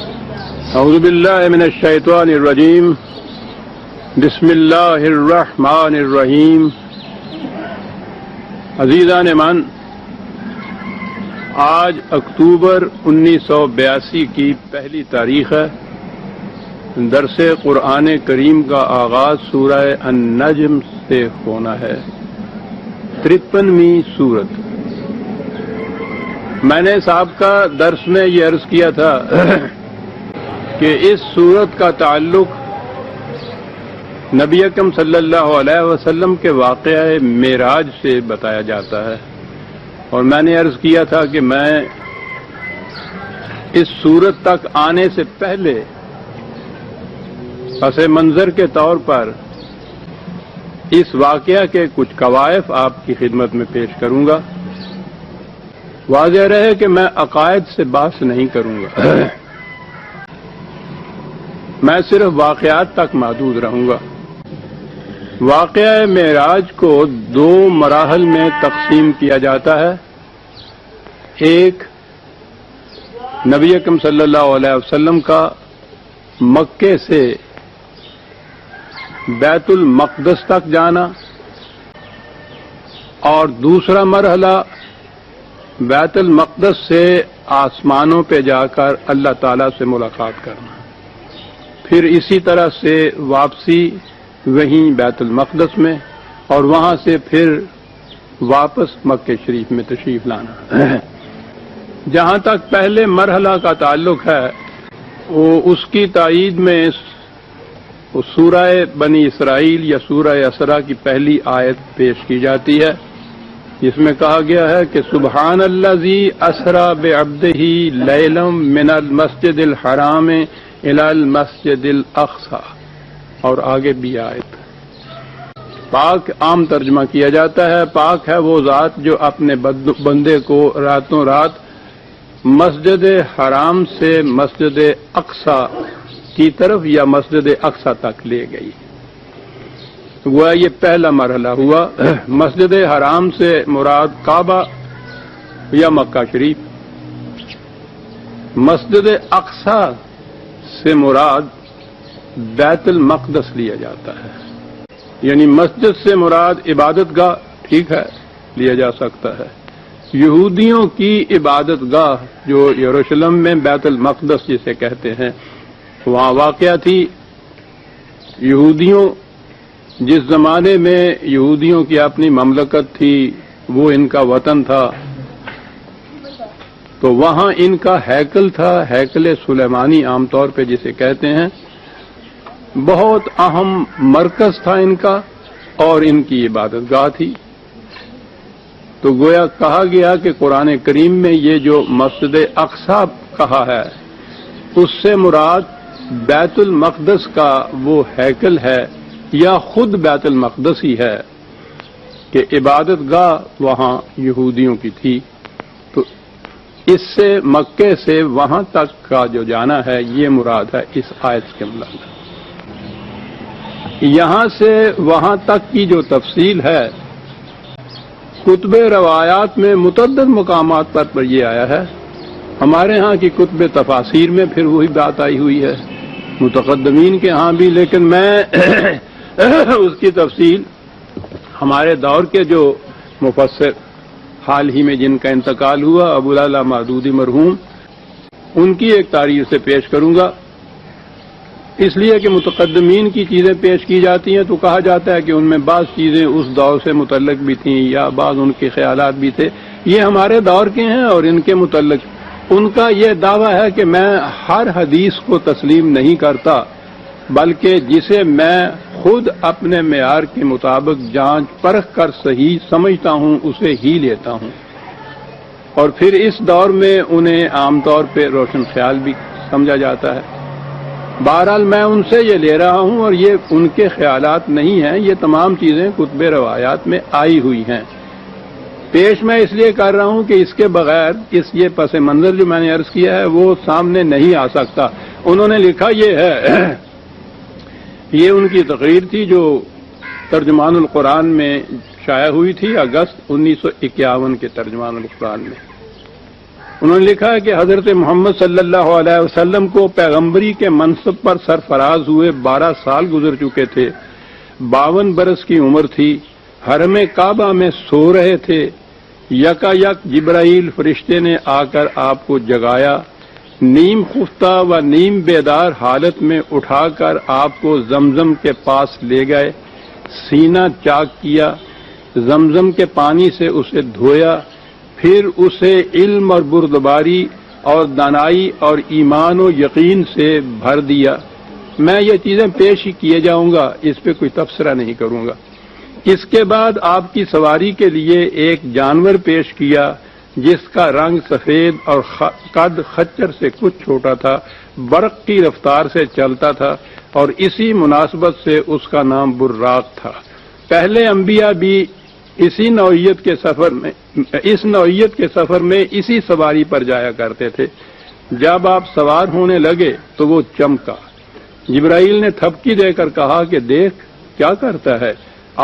اعوذ باللہ من الشیطان الرجیم بسم اللہ الرحمن الرحیم. عزیزان من، آج اکتوبر 1982 کی پہلی تاریخ ہے. درس قرآن کریم کا آغاز سورہ النجم سے ہونا ہے، 53ویں سورت. میں نے سابقہ درس میں یہ عرض کیا تھا کہ اس سورت کا تعلق نبی اکرم صلی اللہ علیہ وسلم کے واقعہ معراج سے بتایا جاتا ہے، اور میں نے عرض کیا تھا کہ میں اس سورت تک آنے سے پہلے پس منظر کے طور پر اس واقعہ کے کچھ کوائف آپ کی خدمت میں پیش کروں گا. واضح رہے کہ میں عقائد سے بحث نہیں کروں گا، میں صرف واقعات تک محدود رہوں گا. واقعہ معراج کو دو مراحل میں تقسیم کیا جاتا ہے. ایک، نبی اکرم صلی اللہ علیہ وسلم کا مکے سے بیت المقدس تک جانا، اور دوسرا مرحلہ بیت المقدس سے آسمانوں پہ جا کر اللہ تعالی سے ملاقات کرنا، پھر اسی طرح سے واپسی وہیں بیت المقدس میں، اور وہاں سے پھر واپس مکہ شریف میں تشریف لانا. جہاں تک پہلے مرحلہ کا تعلق ہے، وہ اس کی تائید میں سورہ بنی اسرائیل یا سورہ اسراء کی پہلی آیت پیش کی جاتی ہے، جس میں کہا گیا ہے کہ سبحان الذی اسری بعبدہ لیلا من المسجد الحرام الی المسجد الاقصی، اور آگے بھی آیت. پاک عام ترجمہ کیا جاتا ہے، پاک ہے وہ ذات جو اپنے بندے کو راتوں رات مسجد حرام سے مسجد اقصی کی طرف یا مسجد اقصی تک لے گئی. گویا یہ پہلا مرحلہ ہوا. مسجد حرام سے مراد کعبہ یا مکہ شریف، مسجد اقصی سے مراد بیت المقدس لیا جاتا ہے. یعنی مسجد سے مراد عبادت گاہ، ٹھیک ہے، لیا جا سکتا ہے. یہودیوں کی عبادت گاہ جو یروشلم میں بیت المقدس جسے کہتے ہیں، وہاں واقع تھی. یہودیوں، جس زمانے میں یہودیوں کی اپنی مملکت تھی، وہ ان کا وطن تھا، تو وہاں ان کا ہیکل تھا، ہیکل سلیمانی عام طور پہ جسے کہتے ہیں. بہت اہم مرکز تھا ان کا، اور ان کی عبادت گاہ تھی. تو گویا کہا گیا کہ قرآن کریم میں یہ جو مسجد اقصی کہا ہے، اس سے مراد بیت المقدس کا وہ ہیکل ہے، یا خود بیت المقدس ہی ہے، کہ عبادت گاہ وہاں یہودیوں کی تھی. تو اس سے مکے سے وہاں تک کا جو جانا ہے، یہ مراد ہے اس آیت کے مطابق. یہاں سے وہاں تک کی جو تفصیل ہے، کتب روایات میں متعدد مقامات پر یہ آیا ہے. ہمارے ہاں کی کتب تفاسیر میں پھر وہی بات آئی ہوئی ہے، متقدمین کے ہاں بھی. لیکن میں اس کی تفصیل ہمارے دور کے جو مفسر حال ہی میں جن کا انتقال ہوا، ابو العلا مودودی مرحوم، ان کی ایک تاریخ سے پیش کروں گا. اس لیے کہ متقدمین کی چیزیں پیش کی جاتی ہیں تو کہا جاتا ہے کہ ان میں بعض چیزیں اس دور سے متعلق بھی تھیں، یا بعض ان کے خیالات بھی تھے. یہ ہمارے دور کے ہیں، اور ان کے متعلق ان کا یہ دعویٰ ہے کہ میں ہر حدیث کو تسلیم نہیں کرتا، بلکہ جسے میں خود اپنے معیار کے مطابق جانچ پرکھ کر صحیح سمجھتا ہوں اسے ہی لیتا ہوں. اور پھر اس دور میں انہیں عام طور پہ روشن خیال بھی سمجھا جاتا ہے. بہرحال میں ان سے یہ لے رہا ہوں، اور یہ ان کے خیالات نہیں ہیں، یہ تمام چیزیں کتب روایات میں آئی ہوئی ہیں. پیش میں اس لیے کر رہا ہوں کہ اس کے بغیر یہ پس منظر جو میں نے عرض کیا ہے وہ سامنے نہیں آ سکتا. انہوں نے لکھا یہ ہے، یہ ان کی تقریر تھی جو ترجمان القرآن میں شائع ہوئی تھی اگست 1951 کے ترجمان القرآن میں. انہوں نے لکھا ہے کہ حضرت محمد صلی اللہ علیہ وسلم کو پیغمبری کے منصب پر سرفراز ہوئے 12 سال گزر چکے تھے، 52 برس کی عمر تھی، حرم کعبہ میں سو رہے تھے، یکا یک جبرائیل فرشتے نے آ کر آپ کو جگایا، نیم خفتہ و نیم بیدار حالت میں اٹھا کر آپ کو زمزم کے پاس لے گئے، سینہ چاک کیا، زمزم کے پانی سے اسے دھویا، پھر اسے علم اور بردباری اور دانائی اور ایمان و یقین سے بھر دیا۔ میں یہ چیزیں پیش ہی کیے جاؤں گا، اس پہ کوئی تبصرہ نہیں کروں گا۔ اس کے بعد آپ کی سواری کے لیے ایک جانور پیش کیا جس کا رنگ سفید اور قد خچر سے کچھ چھوٹا تھا، برق کی رفتار سے چلتا تھا، اور اسی مناسبت سے اس کا نام براق تھا۔ پہلے انبیاء بھی اس نوعیت کے سفر میں اسی سواری پر جایا کرتے تھے۔ جب آپ سوار ہونے لگے تو وہ چمکا۔ جبرائیل نے تھپکی دے کر کہا کہ دیکھ کیا کرتا ہے،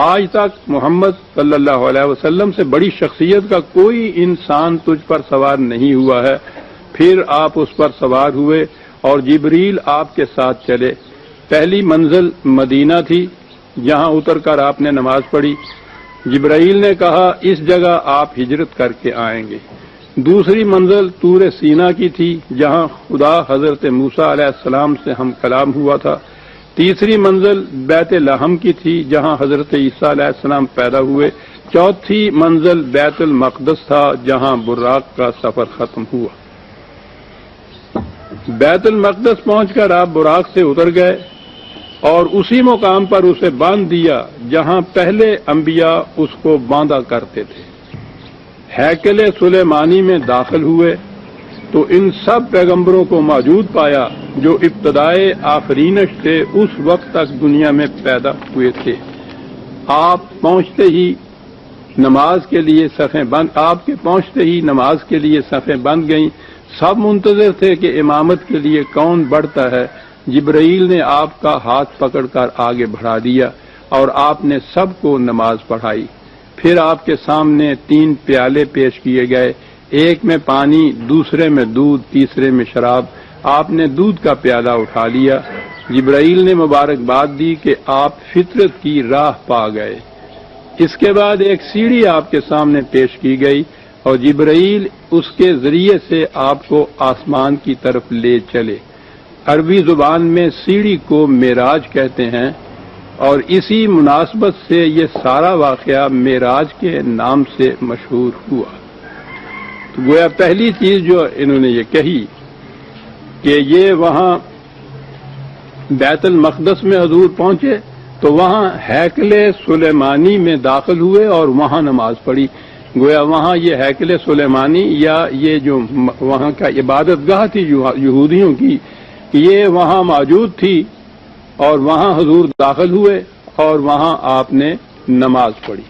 آج تک محمد صلی اللہ علیہ وسلم سے بڑی شخصیت کا کوئی انسان تجھ پر سوار نہیں ہوا ہے۔ پھر آپ اس پر سوار ہوئے اور جبریل آپ کے ساتھ چلے۔ پہلی منزل مدینہ تھی، جہاں اتر کر آپ نے نماز پڑھی۔ جبرائیل نے کہا اس جگہ آپ ہجرت کر کے آئیں گے۔ دوسری منزل طور سینا کی تھی، جہاں خدا حضرت موسیٰ علیہ السلام سے ہم کلام ہوا تھا۔ تیسری منزل بیت لحم کی تھی، جہاں حضرت عیسیٰ علیہ السلام پیدا ہوئے۔ چوتھی منزل بیت المقدس تھا، جہاں براق کا سفر ختم ہوا۔ بیت المقدس پہنچ کر آپ براق سے اتر گئے اور اسی مقام پر اسے باندھ دیا جہاں پہلے انبیاء اس کو باندھا کرتے تھے۔ ہیکل سلیمانی میں داخل ہوئے تو ان سب پیغمبروں کو موجود پایا جو ابتدائے آفرینش سے اس وقت تک دنیا میں پیدا ہوئے تھے۔ آپ کے پہنچتے ہی نماز کے لیے صفیں بند گئیں۔ سب منتظر تھے کہ امامت کے لیے کون بڑھتا ہے۔ جبرائیل نے آپ کا ہاتھ پکڑ کر آگے بڑھا دیا اور آپ نے سب کو نماز پڑھائی۔ پھر آپ کے سامنے 3 پیالے پیش کیے گئے، ایک میں پانی، دوسرے میں دودھ، تیسرے میں شراب۔ آپ نے دودھ کا پیالہ اٹھا لیا۔ جبرائیل نے مبارکباد دی کہ آپ فطرت کی راہ پا گئے۔ اس کے بعد ایک سیڑھی آپ کے سامنے پیش کی گئی اور جبرائیل اس کے ذریعے سے آپ کو آسمان کی طرف لے چلے۔ عربی زبان میں سیڑھی کو معراج کہتے ہیں اور اسی مناسبت سے یہ سارا واقعہ معراج کے نام سے مشہور ہوا۔ تو گویا پہلی چیز جو انہوں نے یہ کہی کہ یہ وہاں بیت المقدس میں حضور پہنچے تو وہاں ہیکل سلیمانی میں داخل ہوئے اور وہاں نماز پڑھی۔ گویا وہاں یہ ہیکل سلیمانی یا یہ جو وہاں کا عبادت گاہ تھی یہودیوں کی، یہ وہاں موجود تھی اور وہاں حضور داخل ہوئے اور وہاں آپ نے نماز پڑھی۔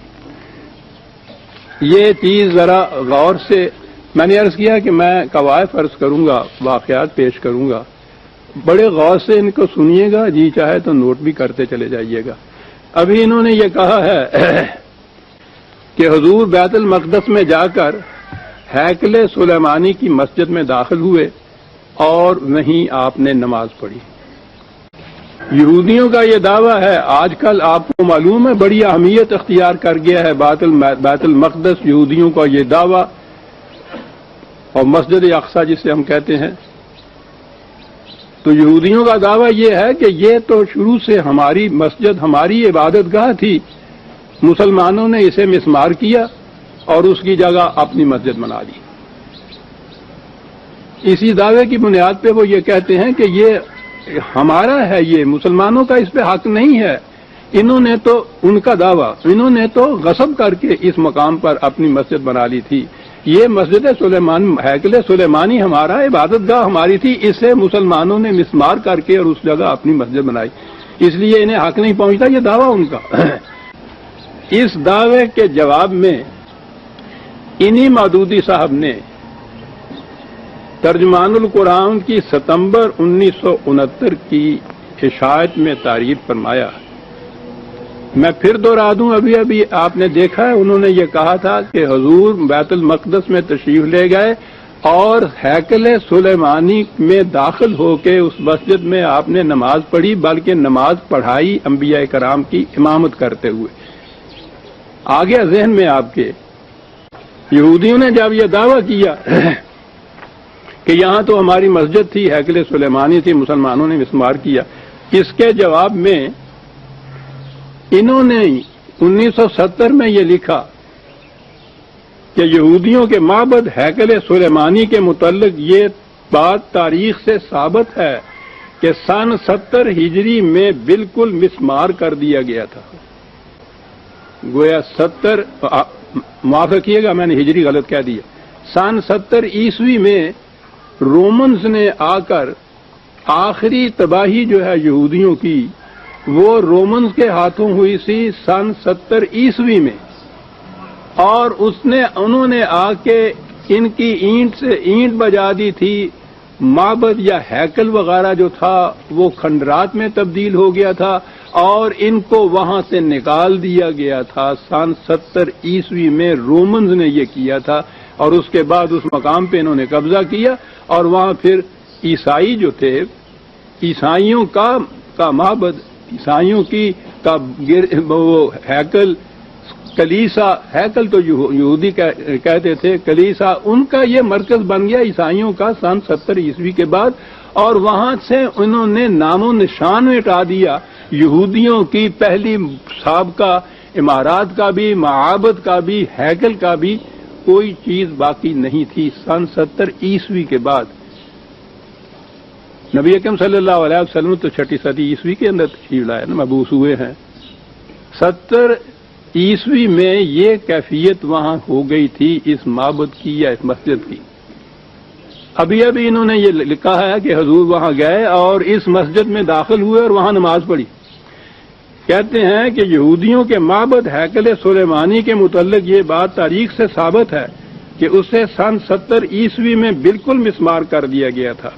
یہ چیز ذرا غور سے میں نے عرض کیا کہ میں قواعد فرض کروں گا، واقعات پیش کروں گا، بڑے غور سے ان کو سنیے گا، جی چاہے تو نوٹ بھی کرتے چلے جائیے گا۔ ابھی انہوں نے یہ کہا ہے کہ حضور بیت المقدس میں جا کر ہیکل سلیمانی کی مسجد میں داخل ہوئے اور وہیں آپ نے نماز پڑھی۔ یہودیوں کا یہ دعویٰ ہے، آج کل آپ کو معلوم ہے بڑی اہمیت اختیار کر گیا ہے بیت المقدس، یہودیوں کا یہ دعویٰ، اور مسجد اقصی جسے ہم کہتے ہیں۔ تو یہودیوں کا دعویٰ یہ ہے کہ یہ تو شروع سے ہماری مسجد، ہماری عبادت گاہ تھی، مسلمانوں نے اسے مسمار کیا اور اس کی جگہ اپنی مسجد بنا دی۔ اسی دعوے کی بنیاد پہ وہ یہ کہتے ہیں کہ یہ ہمارا ہے، یہ مسلمانوں کا اس پہ حق نہیں ہے۔ انہوں نے تو ان کا دعویٰ، انہوں نے تو غصب کر کے اس مقام پر اپنی مسجد بنا لی تھی۔ یہ مسجد سلیمان، ہیکل سلیمانی ہمارا عبادت گاہ ہماری تھی، اسے مسلمانوں نے مسمار کر کے اور اس جگہ اپنی مسجد بنائی، اس لیے انہیں حق نہیں پہنچتا، یہ دعویٰ ان کا۔ اس دعوے کے جواب میں انہی مودودی صاحب نے ترجمان القرآن کی ستمبر 1969 کی اشاعت میں تعریف فرمایا۔ میں پھر دوہرا دوں، ابھی آپ نے دیکھا ہے، انہوں نے یہ کہا تھا کہ حضور بیت المقدس میں تشریف لے گئے اور ہیکل سلیمانی میں داخل ہو کے اس مسجد میں آپ نے نماز پڑھی، بلکہ نماز پڑھائی انبیاء کرام کی امامت کرتے ہوئے۔ آگے ذہن میں آپ کے یہودیوں نے جب یہ دعویٰ کیا کہ یہاں تو ہماری مسجد تھی، ہیکل سلیمانی تھی، مسلمانوں نے مسمار کیا، اس کے جواب میں انہوں نے 1970 میں یہ لکھا کہ یہودیوں کے معبد ہیکل سلیمانی کے متعلق یہ بات تاریخ سے ثابت ہے کہ سن 70 ہجری میں بالکل مسمار کر دیا گیا تھا۔ گویا 70 معاف رکھیے گا، میں نے ہجری غلط کہہ دیا، سن 70 عیسوی میں رومنز نے آ کر آخری تباہی جو ہے یہودیوں کی وہ رومنز کے ہاتھوں ہوئی سی سن 70 عیسوی میں، اور انہوں نے آ کے ان کی اینٹ سے اینٹ بجا دی تھی، معبد یا ہیکل وغیرہ جو تھا وہ کھنڈرات میں تبدیل ہو گیا تھا اور ان کو وہاں سے نکال دیا گیا تھا۔ سن 70 عیسوی میں رومنز نے یہ کیا تھا، اور اس کے بعد اس مقام پہ انہوں نے قبضہ کیا، اور وہاں پھر عیسائی جو تھے، عیسائیوں کا معبد، عیسائیوں کی کا وہ ہیکل، کلیسا، ہیکل تو یہودی کہتے تھے، کلیسا ان کا یہ مرکز بن گیا عیسائیوں کا سن 70 عیسوی کے بعد، اور وہاں سے انہوں نے نام و نشان مٹا دیا یہودیوں کی پہلی سابقہ عمارات کا بھی، معابد کا بھی، ہیکل کا بھی کوئی چیز باقی نہیں تھی سن 70 عیسوی کے بعد۔ نبی اکرم صلی اللہ علیہ وسلم تو 6 صدی عیسوی کے اندر تشریف لائے نا، مبعوث ہوئے ہیں۔ 70 عیسوی میں یہ کیفیت وہاں ہو گئی تھی اس معبد کی یا اس مسجد کی۔ ابھی انہوں نے یہ لکھا ہے کہ حضور وہاں گئے اور اس مسجد میں داخل ہوئے اور وہاں نماز پڑھی۔ کہتے ہیں کہ یہودیوں کے معبد ہیکل سلیمانی کے متعلق یہ بات تاریخ سے ثابت ہے کہ اسے سن 70 عیسوی میں بالکل مسمار کر دیا گیا تھا،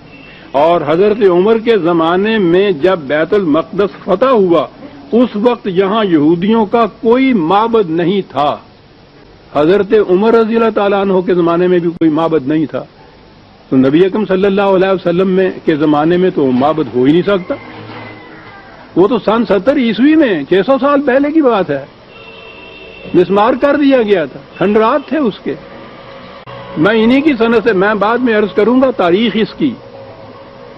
اور حضرت عمر کے زمانے میں جب بیت المقدس فتح ہوا اس وقت یہاں یہودیوں کا کوئی معبد نہیں تھا۔ حضرت عمر رضی اللہ تعالیٰ عنہ کے زمانے میں بھی کوئی معبد نہیں تھا، تو نبی اکرم صلی اللہ علیہ وسلم کے زمانے میں تو معبد ہو ہی نہیں سکتا۔ وہ تو سن 70 عیسوی میں 600 سال پہلے کی بات ہے، مسمار کر دیا گیا تھا، کھنڈرات تھے اس کے۔ میں انہی کی سند سے، میں بعد میں عرض کروں گا تاریخ اس کی،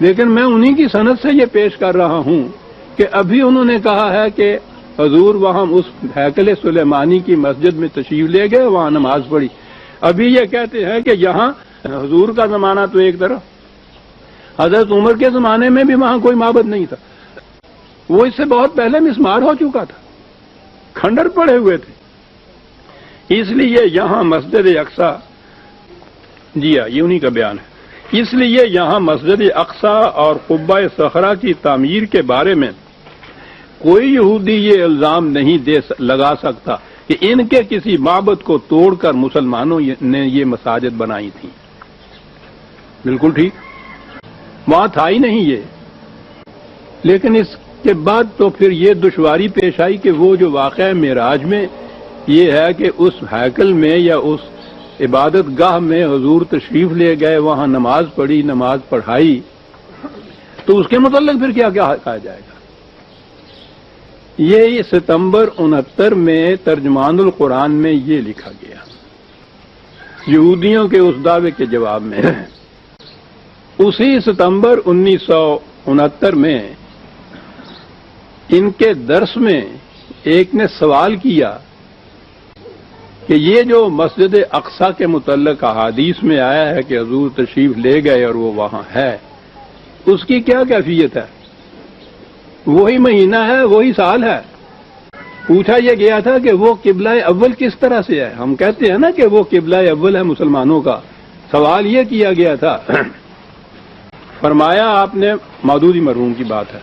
لیکن میں انہی کی سند سے یہ پیش کر رہا ہوں کہ ابھی انہوں نے کہا ہے کہ حضور وہاں اس ہیکل سلیمانی کی مسجد میں تشریف لے گئے، وہاں نماز پڑھی۔ ابھی یہ کہتے ہیں کہ یہاں حضور کا زمانہ تو ایک طرف، حضرت عمر کے زمانے میں بھی وہاں کوئی معبد نہیں تھا، وہ اس سے بہت پہلے مسمار ہو چکا تھا، کھنڈر پڑے ہوئے تھے۔ اس لیے یہاں مسجد اقصی، جی ہاں یہ انہی کا بیان ہے، اس لیے یہاں مسجد اقصی اور قبہ صخرہ کی تعمیر کے بارے میں کوئی یہودی یہ الزام نہیں لگا سکتا کہ ان کے کسی معبد کو توڑ کر مسلمانوں نے یہ مساجد بنائی تھیں۔ بالکل ٹھیک، وہاں تھا ہی نہیں یہ۔ لیکن اس کے بعد تو پھر یہ دشواری پیش آئی کہ وہ جو واقعہ معراج میں یہ ہے کہ اس ہیکل میں یا اس عبادت گاہ میں حضور تشریف لے گئے، وہاں نماز پڑھی، نماز پڑھائی، تو اس کے متعلق پھر کیا کہا جائے گا؟ یہ ستمبر 69 میں ترجمان القرآن میں یہ لکھا گیا یہودیوں کے اس دعوے کے جواب میں۔ اسی ستمبر 1969 میں ان کے درس میں ایک نے سوال کیا کہ یہ جو مسجد اقصی کے متعلق احادیث میں آیا ہے کہ حضور تشریف لے گئے اور وہ وہاں ہے، اس کی کیا کیفیت ہے؟ وہی مہینہ ہے، وہی سال ہے۔ پوچھا یہ گیا تھا کہ وہ قبلہ اول کس طرح سے ہے؟ ہم کہتے ہیں نا کہ وہ قبلہ اول ہے مسلمانوں کا۔ سوال یہ کیا گیا تھا، فرمایا آپ نے مودودی مرحوم کی بات ہے،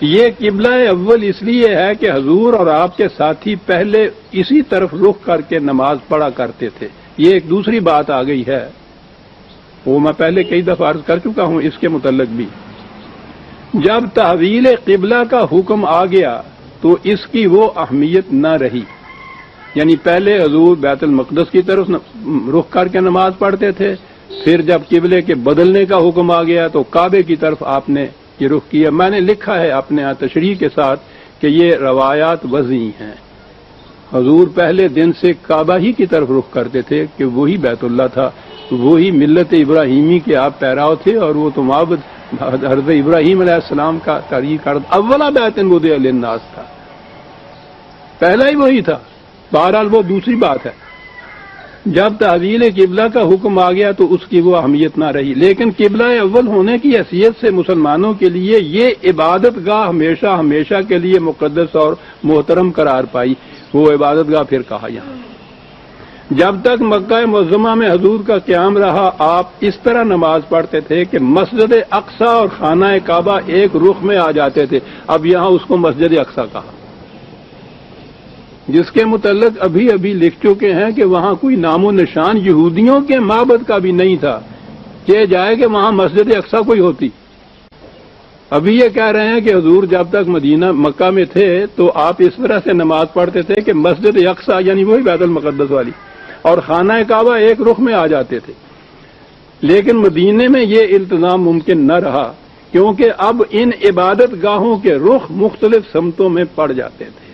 یہ قبلہ اول اس لیے ہے کہ حضور اور آپ کے ساتھی پہلے اسی طرف رخ کر کے نماز پڑھا کرتے تھے۔ یہ ایک دوسری بات آ گئی ہے، وہ میں پہلے کئی دفعہ عرض کر چکا ہوں اس کے متعلق بھی۔ جب تحویل قبلہ کا حکم آ گیا تو اس کی وہ اہمیت نہ رہی، یعنی پہلے حضور بیت المقدس کی طرف رخ کر کے نماز پڑھتے تھے، پھر جب قبلے کے بدلنے کا حکم آ گیا تو کعبے کی طرف آپ نے یہ رخ کیا. میں نے لکھا ہے اپنے یہاں تشریح کے ساتھ کہ یہ روایات وضعی ہیں. حضور پہلے دن سے کعبہ ہی کی طرف رخ کرتے تھے کہ وہی بیت اللہ تھا, وہی ملت ابراہیمی کے آپ پیراؤ تھے, اور وہ تو معبد حضرت ابراہیم علیہ السلام کا تاریخ اولا بیت وضع للناس تھا, پہلا ہی وہی تھا. بہرحال وہ دوسری بات ہے. جب تحویل قبلہ کا حکم آ گیا تو اس کی وہ اہمیت نہ رہی, لیکن قبلہ اول ہونے کی حیثیت سے مسلمانوں کے لیے یہ عبادت گاہ ہمیشہ ہمیشہ کے لیے مقدس اور محترم قرار پائی. وہ عبادت گاہ پھر کہا یہاں. جب تک مکہ معظمہ میں حضور کا قیام رہا, آپ اس طرح نماز پڑھتے تھے کہ مسجد اقصی اور خانہ کعبہ ایک رخ میں آ جاتے تھے. اب یہاں اس کو مسجد اقصی کہا, جس کے متعلق ابھی ابھی لکھ چکے ہیں کہ وہاں کوئی نام و نشان یہودیوں کے معبد کا بھی نہیں تھا کہ جائے کہ وہاں مسجد اقصی کوئی ہوتی. ابھی یہ کہہ رہے ہیں کہ حضور جب تک مکہ میں تھے تو آپ اس طرح سے نماز پڑھتے تھے کہ مسجد اقصی یعنی وہی بیت المقدس والی اور خانہ کعبہ ایک رخ میں آ جاتے تھے. لیکن مدینے میں یہ التزام ممکن نہ رہا, کیونکہ اب ان عبادت گاہوں کے رخ مختلف سمتوں میں پڑ جاتے تھے.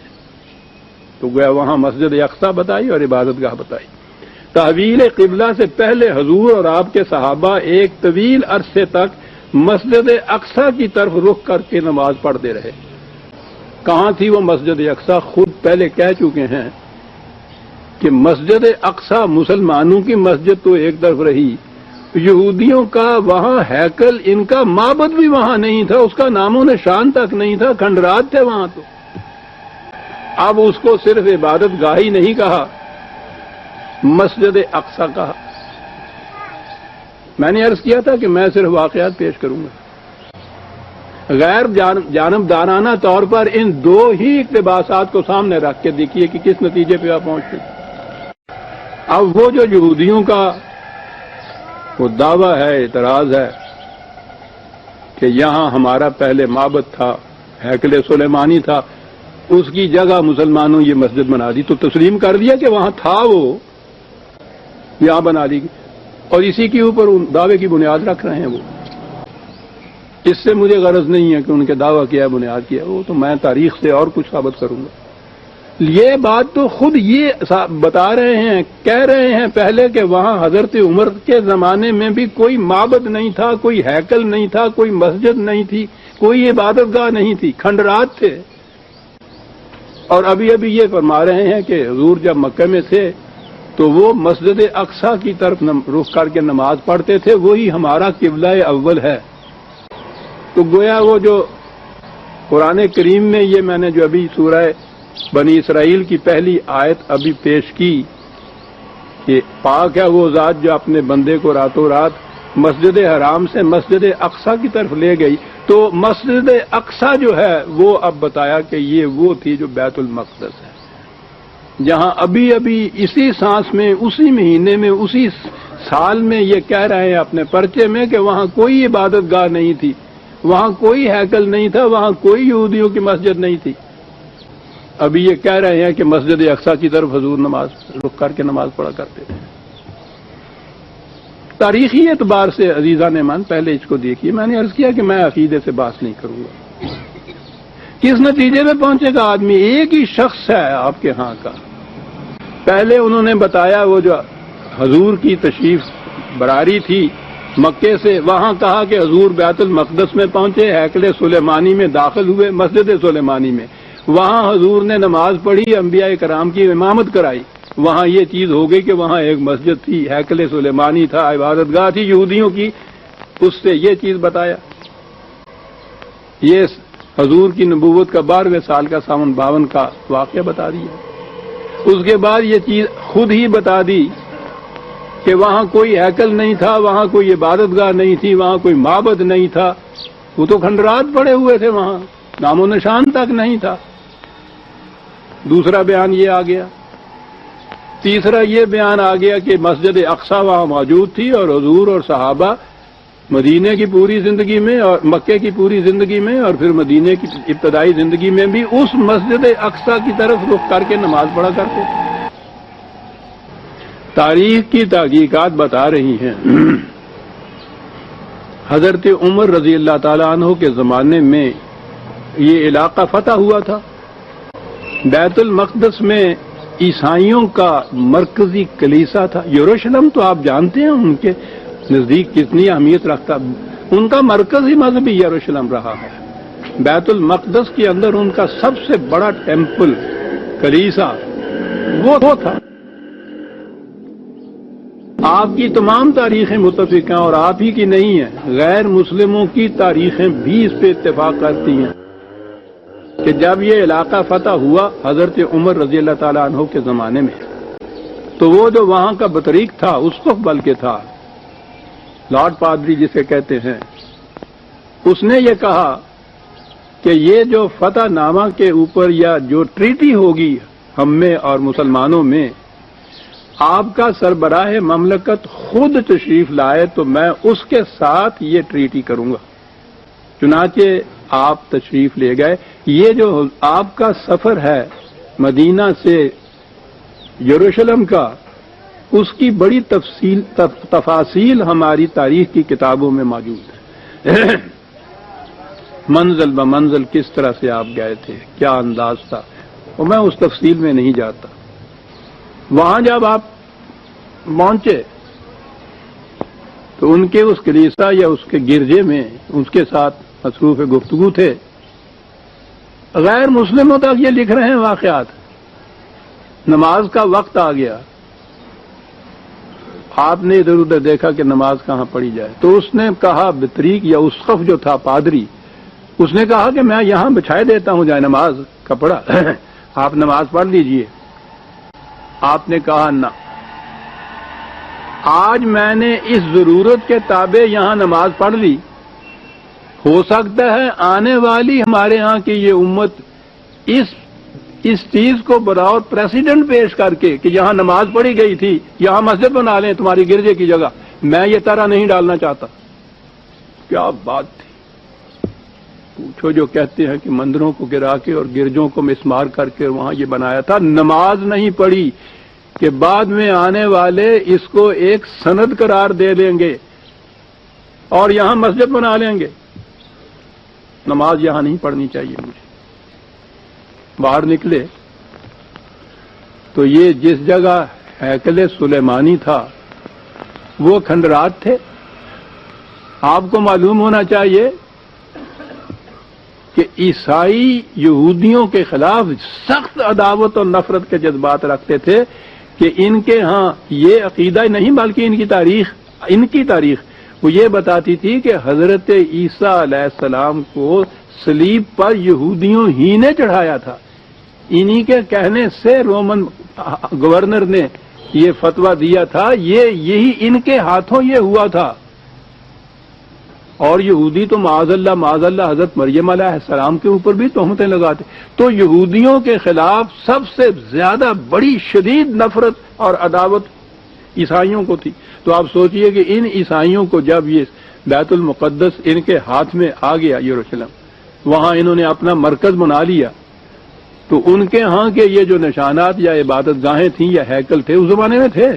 تو گویا وہاں مسجد اقصی بتائی اور عبادت گاہ بتائی. تحویل قبلہ سے پہلے حضور اور آپ کے صحابہ ایک طویل عرصے تک مسجد اقصی کی طرف رخ کر کے نماز پڑھتے رہے. کہاں تھی وہ مسجد اقصی؟ خود پہلے کہہ چکے ہیں کہ مسجد اقصی مسلمانوں کی مسجد تو ایک طرف رہی, یہودیوں کا وہاں ہیکل, ان کا معبد بھی وہاں نہیں تھا, اس کا نام و نشان تک نہیں تھا, کھنڈرات تھے وہاں. تو اب اس کو صرف عبادت گاہ ہی نہیں کہا, مسجد اقصی کہا. میں نے عرض کیا تھا کہ میں صرف واقعات پیش کروں گا, غیر جانبدارانہ طور پر ان دو ہی اقتباسات کو سامنے رکھ کے دیکھیے کہ کس نتیجے پہ آپ پہنچتے. اب وہ جو یہودیوں کا وہ دعویٰ ہے, اعتراض ہے کہ یہاں ہمارا پہلے معبد تھا, ہیکل سلیمانی تھا, اس کی جگہ مسلمانوں یہ مسجد بنا دی. تو تسلیم کر دیا کہ وہاں تھا, وہ یہاں بنا لی, اور اسی کے اوپر دعوے کی بنیاد رکھ رہے ہیں. وہ اس سے مجھے غرض نہیں ہے کہ ان کے دعویٰ کیا بنیاد کیا, وہ تو میں تاریخ سے اور کچھ ثابت کروں گا. یہ بات تو خود یہ بتا رہے ہیں, کہہ رہے ہیں پہلے کہ وہاں حضرت عمر کے زمانے میں بھی کوئی معبد نہیں تھا, کوئی ہیکل نہیں تھا, کوئی مسجد نہیں تھی, کوئی عبادت گاہ نہیں تھی, کھنڈرات تھے. اور ابھی ابھی یہ فرما رہے ہیں کہ حضور جب مکہ میں تھے تو وہ مسجد اقصی کی طرف رخ کر کے نماز پڑھتے تھے, وہی ہمارا قبلہ اول ہے. تو گویا وہ جو قرآن کریم میں یہ میں نے جو ابھی سورہ بنی اسرائیل کی پہلی آیت ابھی پیش کی کہ پاک ہے وہ ذات جو اپنے بندے کو راتوں رات مسجد حرام سے مسجد اقصی کی طرف لے گئی, تو مسجد اقصی جو ہے وہ اب بتایا کہ یہ وہ تھی جو بیت المقدس ہے, جہاں ابھی ابھی اسی سانس میں, اسی مہینے میں, اسی سال میں یہ کہہ رہے ہیں اپنے پرچے میں کہ وہاں کوئی عبادت گاہ نہیں تھی, وہاں کوئی ہیکل نہیں تھا, وہاں کوئی یہودیوں کی مسجد نہیں تھی. ابھی یہ کہہ رہے ہیں کہ مسجد اقصی کی طرف حضور نماز رخ کر کے نماز پڑھا کرتے تھے. تاریخی اعتبار سے عزیزان من پہلے اس کو دیکھیے. میں نے عرض کیا کہ میں عقیدے سے بات نہیں کروں گا. کس نتیجے میں پہنچے گا آدمی؟ ایک ہی شخص ہے آپ کے ہاں کا. پہلے انہوں نے بتایا وہ جو حضور کی تشریف براری تھی مکے سے, وہاں کہا کہ حضور بیت المقدس میں پہنچے, ہیکل سلیمانی میں داخل ہوئے, مسجد سلیمانی میں, وہاں حضور نے نماز پڑھی, انبیاء کرام کی امامت کرائی. وہاں یہ چیز ہو گئی کہ وہاں ایک مسجد تھی, ہیکل سلیمانی تھا, عبادت گاہ تھی یہودیوں کی. اس سے یہ چیز بتایا. یہ حضور کی نبوت کا 12ویں سال کا ساون 52 کا واقعہ بتا دیا. اس کے بعد یہ چیز خود ہی بتا دی کہ وہاں کوئی ہیکل نہیں تھا, وہاں کوئی عبادت گاہ نہیں تھی, وہاں کوئی معبد نہیں تھا, وہ تو کھنڈرات پڑے ہوئے تھے, وہاں نام و نشان تک نہیں تھا. دوسرا بیان یہ آ گیا. تیسرا یہ بیان آ گیا کہ مسجد اقصی وہاں موجود تھی, اور حضور اور صحابہ مدینے کی پوری زندگی میں اور مکے کی پوری زندگی میں اور پھر مدینے کی ابتدائی زندگی میں بھی اس مسجد اقصی کی طرف رخ کر کے نماز پڑھا کرتے تھے. تاریخ کی تحقیقات بتا رہی ہیں حضرت عمر رضی اللہ تعالیٰ عنہ کے زمانے میں یہ علاقہ فتح ہوا تھا. بیت المقدس میں عیسائیوں کا مرکزی کلیسا تھا. یروشلم تو آپ جانتے ہیں ان کے نزدیک کتنی اہمیت رکھتا. ان کا مرکزی مذہبی یروشلم رہا ہے. بیت المقدس کے اندر ان کا سب سے بڑا ٹیمپل کلیسا وہ تھا. آپ کی تمام تاریخیں متفق ہیں اور آپ ہی کی نہیں ہیں. غیر مسلموں کی تاریخیں بھی اس پہ اتفاق کرتی ہیں کہ جب یہ علاقہ فتح ہوا حضرت عمر رضی اللہ تعالیٰ عنہ کے زمانے میں تو وہ جو وہاں کا بطریق تھا اس وقت بلکہ تھا لارڈ پادری جسے کہتے ہیں، اس نے یہ کہا کہ یہ جو فتح نامہ کے اوپر یا جو ٹریٹی ہوگی ہم میں اور مسلمانوں میں، آپ کا سربراہ مملکت خود تشریف لائے تو میں اس کے ساتھ یہ ٹریٹی کروں گا. چنانچہ آپ تشریف لے گئے. یہ جو آپ کا سفر ہے مدینہ سے یروشلم کا، اس کی بڑی تفاصیل ہماری تاریخ کی کتابوں میں موجود ہے. منزل بمنزل کس طرح سے آپ گئے تھے، کیا انداز تھا، اور میں اس تفصیل میں نہیں جاتا. وہاں جب آپ پہنچے تو ان کے اس کلیسا یا اس کے گرجے میں اس کے ساتھ مصروف گفتگو تھے. غیر مسلموں تک یہ لکھ رہے ہیں واقعات. نماز کا وقت آ گیا، آپ نے ادھر ادھر دیکھا کہ نماز کہاں پڑھی جائے تو اس نے کہا بطریق یا اسقف جو تھا پادری، اس نے کہا کہ میں یہاں بچھائے دیتا ہوں جائے نماز کپڑا آپ نماز پڑھ لیجئے. آپ نے کہا نہ، آج میں نے اس ضرورت کے تابع یہاں نماز پڑھ لی، ہو سکتا ہے آنے والی ہمارے ہاں کی یہ امت اس چیز کو بطور پریسیڈنٹ پیش کر کے کہ یہاں نماز پڑھی گئی تھی یہاں مسجد بنا لیں تمہاری گرجے کی جگہ. میں یہ طرح نہیں ڈالنا چاہتا. کیا بات تھی. پوچھو جو کہتے ہیں کہ مندروں کو گرا کے اور گرجوں کو مسمار کر کے وہاں یہ بنایا تھا، نماز نہیں پڑھی کہ بعد میں آنے والے اس کو ایک سند قرار دے دیں گے اور یہاں مسجد بنا لیں گے. نماز یہاں نہیں پڑھنی چاہیے. مجھے باہر نکلے تو یہ جس جگہ ہیکل سلیمانی تھا وہ کھنڈرات تھے. آپ کو معلوم ہونا چاہیے کہ عیسائی یہودیوں کے خلاف سخت عداوت اور نفرت کے جذبات رکھتے تھے کہ ان کے ہاں یہ عقیدہ نہیں بلکہ ان کی تاریخ وہ یہ بتاتی تھی کہ حضرت عیسیٰ علیہ السلام کو صلیب پر یہودیوں ہی نے چڑھایا تھا. انہی کے کہنے سے رومن گورنر نے یہ فتویٰ دیا تھا. یہی ان کے ہاتھوں یہ ہوا تھا. اور یہودی تو معاذ اللہ حضرت مریم علیہ السلام کے اوپر بھی تہمتیں لگاتے. تو یہودیوں کے خلاف سب سے زیادہ بڑی شدید نفرت اور عداوت عیسائیوں کو تھی. تو آپ سوچئے کہ ان عیسائیوں کو جب یہ بیت المقدس ان کے ہاتھ میں آ گیا یروشلم، وہاں انہوں نے اپنا مرکز بنا لیا، تو ان کے ہاں کے یہ جو نشانات یا عبادت گاہیں تھیں یا ہیکل تھے اس زمانے میں تھے.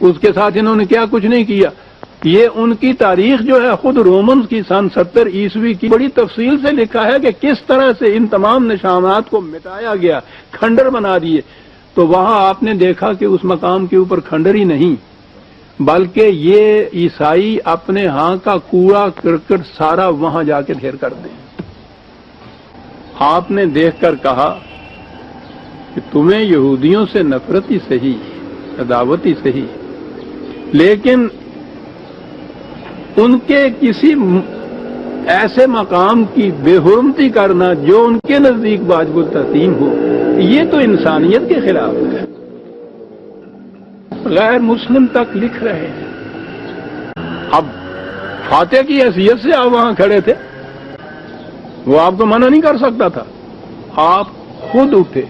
اس کے ساتھ انہوں نے کیا کچھ نہیں کیا. یہ ان کی تاریخ جو ہے خود رومنز کی سن 70 عیسوی کی بڑی تفصیل سے لکھا ہے کہ کس طرح سے ان تمام نشانات کو مٹایا گیا، کھنڈر بنا دیے. تو وہاں آپ نے دیکھا کہ اس مقام کے اوپر کھنڈر ہی نہیں بلکہ یہ عیسائی اپنے ہاں کا کوڑا کرکٹ سارا وہاں جا کے ڈھیر کر دیں. آپ نے دیکھ کر کہا کہ تمہیں یہودیوں سے نفرت ہی صحیح، عداوت ہی صحیح، لیکن ان کے کسی ایسے مقام کی بے حرمتی کرنا جو ان کے نزدیک واجب التحسین ہو، یہ تو انسانیت کے خلاف ہے. غیر مسلم تک لکھ رہے ہیں. اب فاتح کی حیثیت سے آپ وہاں کھڑے تھے، وہ آپ کو منع نہیں کر سکتا تھا. آپ خود اٹھے،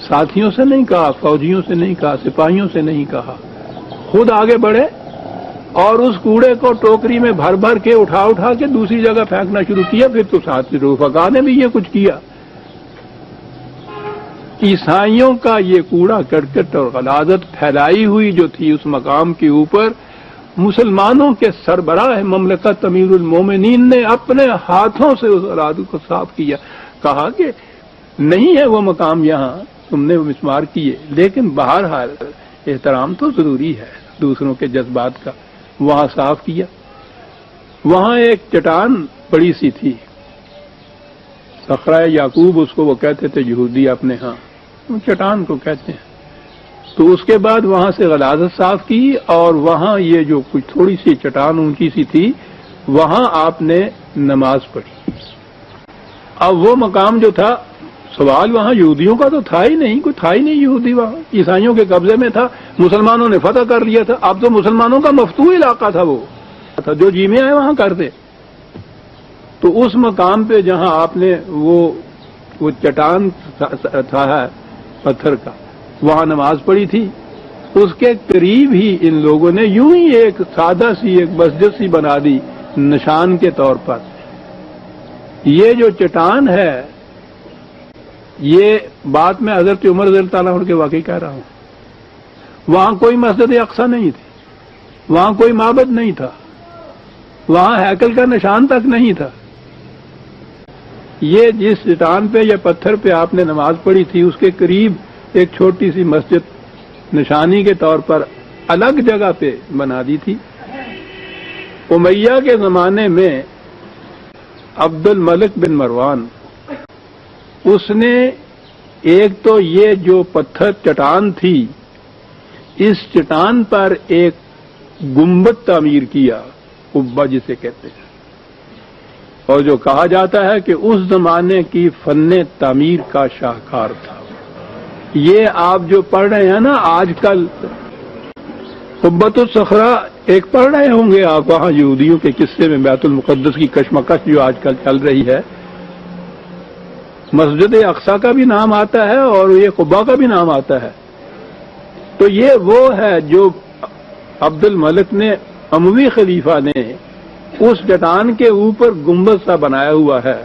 ساتھیوں سے نہیں کہا، فوجیوں سے نہیں کہا، سپاہیوں سے نہیں کہا، خود آگے بڑھے اور اس کوڑے کو ٹوکری میں بھر بھر کے اٹھا کے دوسری جگہ پھینکنا شروع کیا. پھر تو ساتھی رفقا نے بھی یہ کچھ کیا. عیسائیوں کا یہ کوڑا کرکٹ اور غلاظت پھیلائی ہوئی جو تھی اس مقام کے اوپر، مسلمانوں کے سربراہ مملکت امیر المومنین نے اپنے ہاتھوں سے اس غلاظت کو صاف کیا، کہا کہ نہیں ہے وہ مقام یہاں، تم نے وہ مسمار کیے، لیکن بہرحال احترام تو ضروری ہے دوسروں کے جذبات کا، وہاں صاف کیا۔ وہاں ایک چٹان بڑی سی تھی، صخرہ یعقوب اس کو وہ کہتے تھے یہودی اپنے ہاں، چٹان کو کہتے ہیں۔ تو اس کے بعد وہاں سے غلاظت صاف کی، اور وہاں یہ جو کچھ تھوڑی سی چٹان اونچی سی تھی، وہاں آپ نے نماز پڑھی۔ اب وہ مقام جو تھا، سوال وہاں یہودیوں کا تو تھا ہی نہیں، کوئی تھا ہی نہیں یہودی، وہاں عیسائیوں کے قبضے میں تھا، مسلمانوں نے فتح کر لیا تھا، اب تو مسلمانوں کا مفتوح علاقہ تھا، وہ جو جی میں آئے وہاں کرتے۔ تو اس مقام پہ جہاں آپ نے وہ چٹان تھا پتھر کا، وہاں نماز پڑھی تھی، اس کے قریب ہی ان لوگوں نے یوں ہی ایک سادہ سی ایک مسجد سی بنا دی نشان کے طور پر۔ یہ جو چٹان ہے، یہ بات میں حضرت عمر رضی اللہ تعالیٰ عنہ کے واقعی کہہ رہا ہوں، وہاں کوئی مسجد اقصی نہیں تھی، وہاں کوئی معبد نہیں تھا، وہاں ہیکل کا نشان تک نہیں تھا۔ یہ جس چٹان پہ یا پتھر پہ آپ نے نماز پڑھی تھی، اس کے قریب ایک چھوٹی سی مسجد نشانی کے طور پر الگ جگہ پہ بنا دی تھی۔ امیہ کے زمانے میں عبد الملک بن مروان، اس نے ایک تو یہ جو پتھر چٹان تھی، اس چٹان پر ایک گنبد تعمیر کیا، قبہ جسے کہتے ہیں، اور جو کہا جاتا ہے کہ اس زمانے کی فن تعمیر کا شاہکار تھا۔ یہ آپ جو پڑھ رہے ہیں نا آج کل قبۃ الصخرہ، ایک پڑھ رہے ہوں گے آپ وہاں یہودیوں کے قصے میں بیت المقدس کی کشمکش جو آج کل چل رہی ہے، مسجد اقصی کا بھی نام آتا ہے اور یہ قبہ کا بھی نام آتا ہے۔ تو یہ وہ ہے جو عبد الملک نے، اموی خلیفہ نے، اس چٹان کے اوپر گنبد سا بنایا ہوا ہے،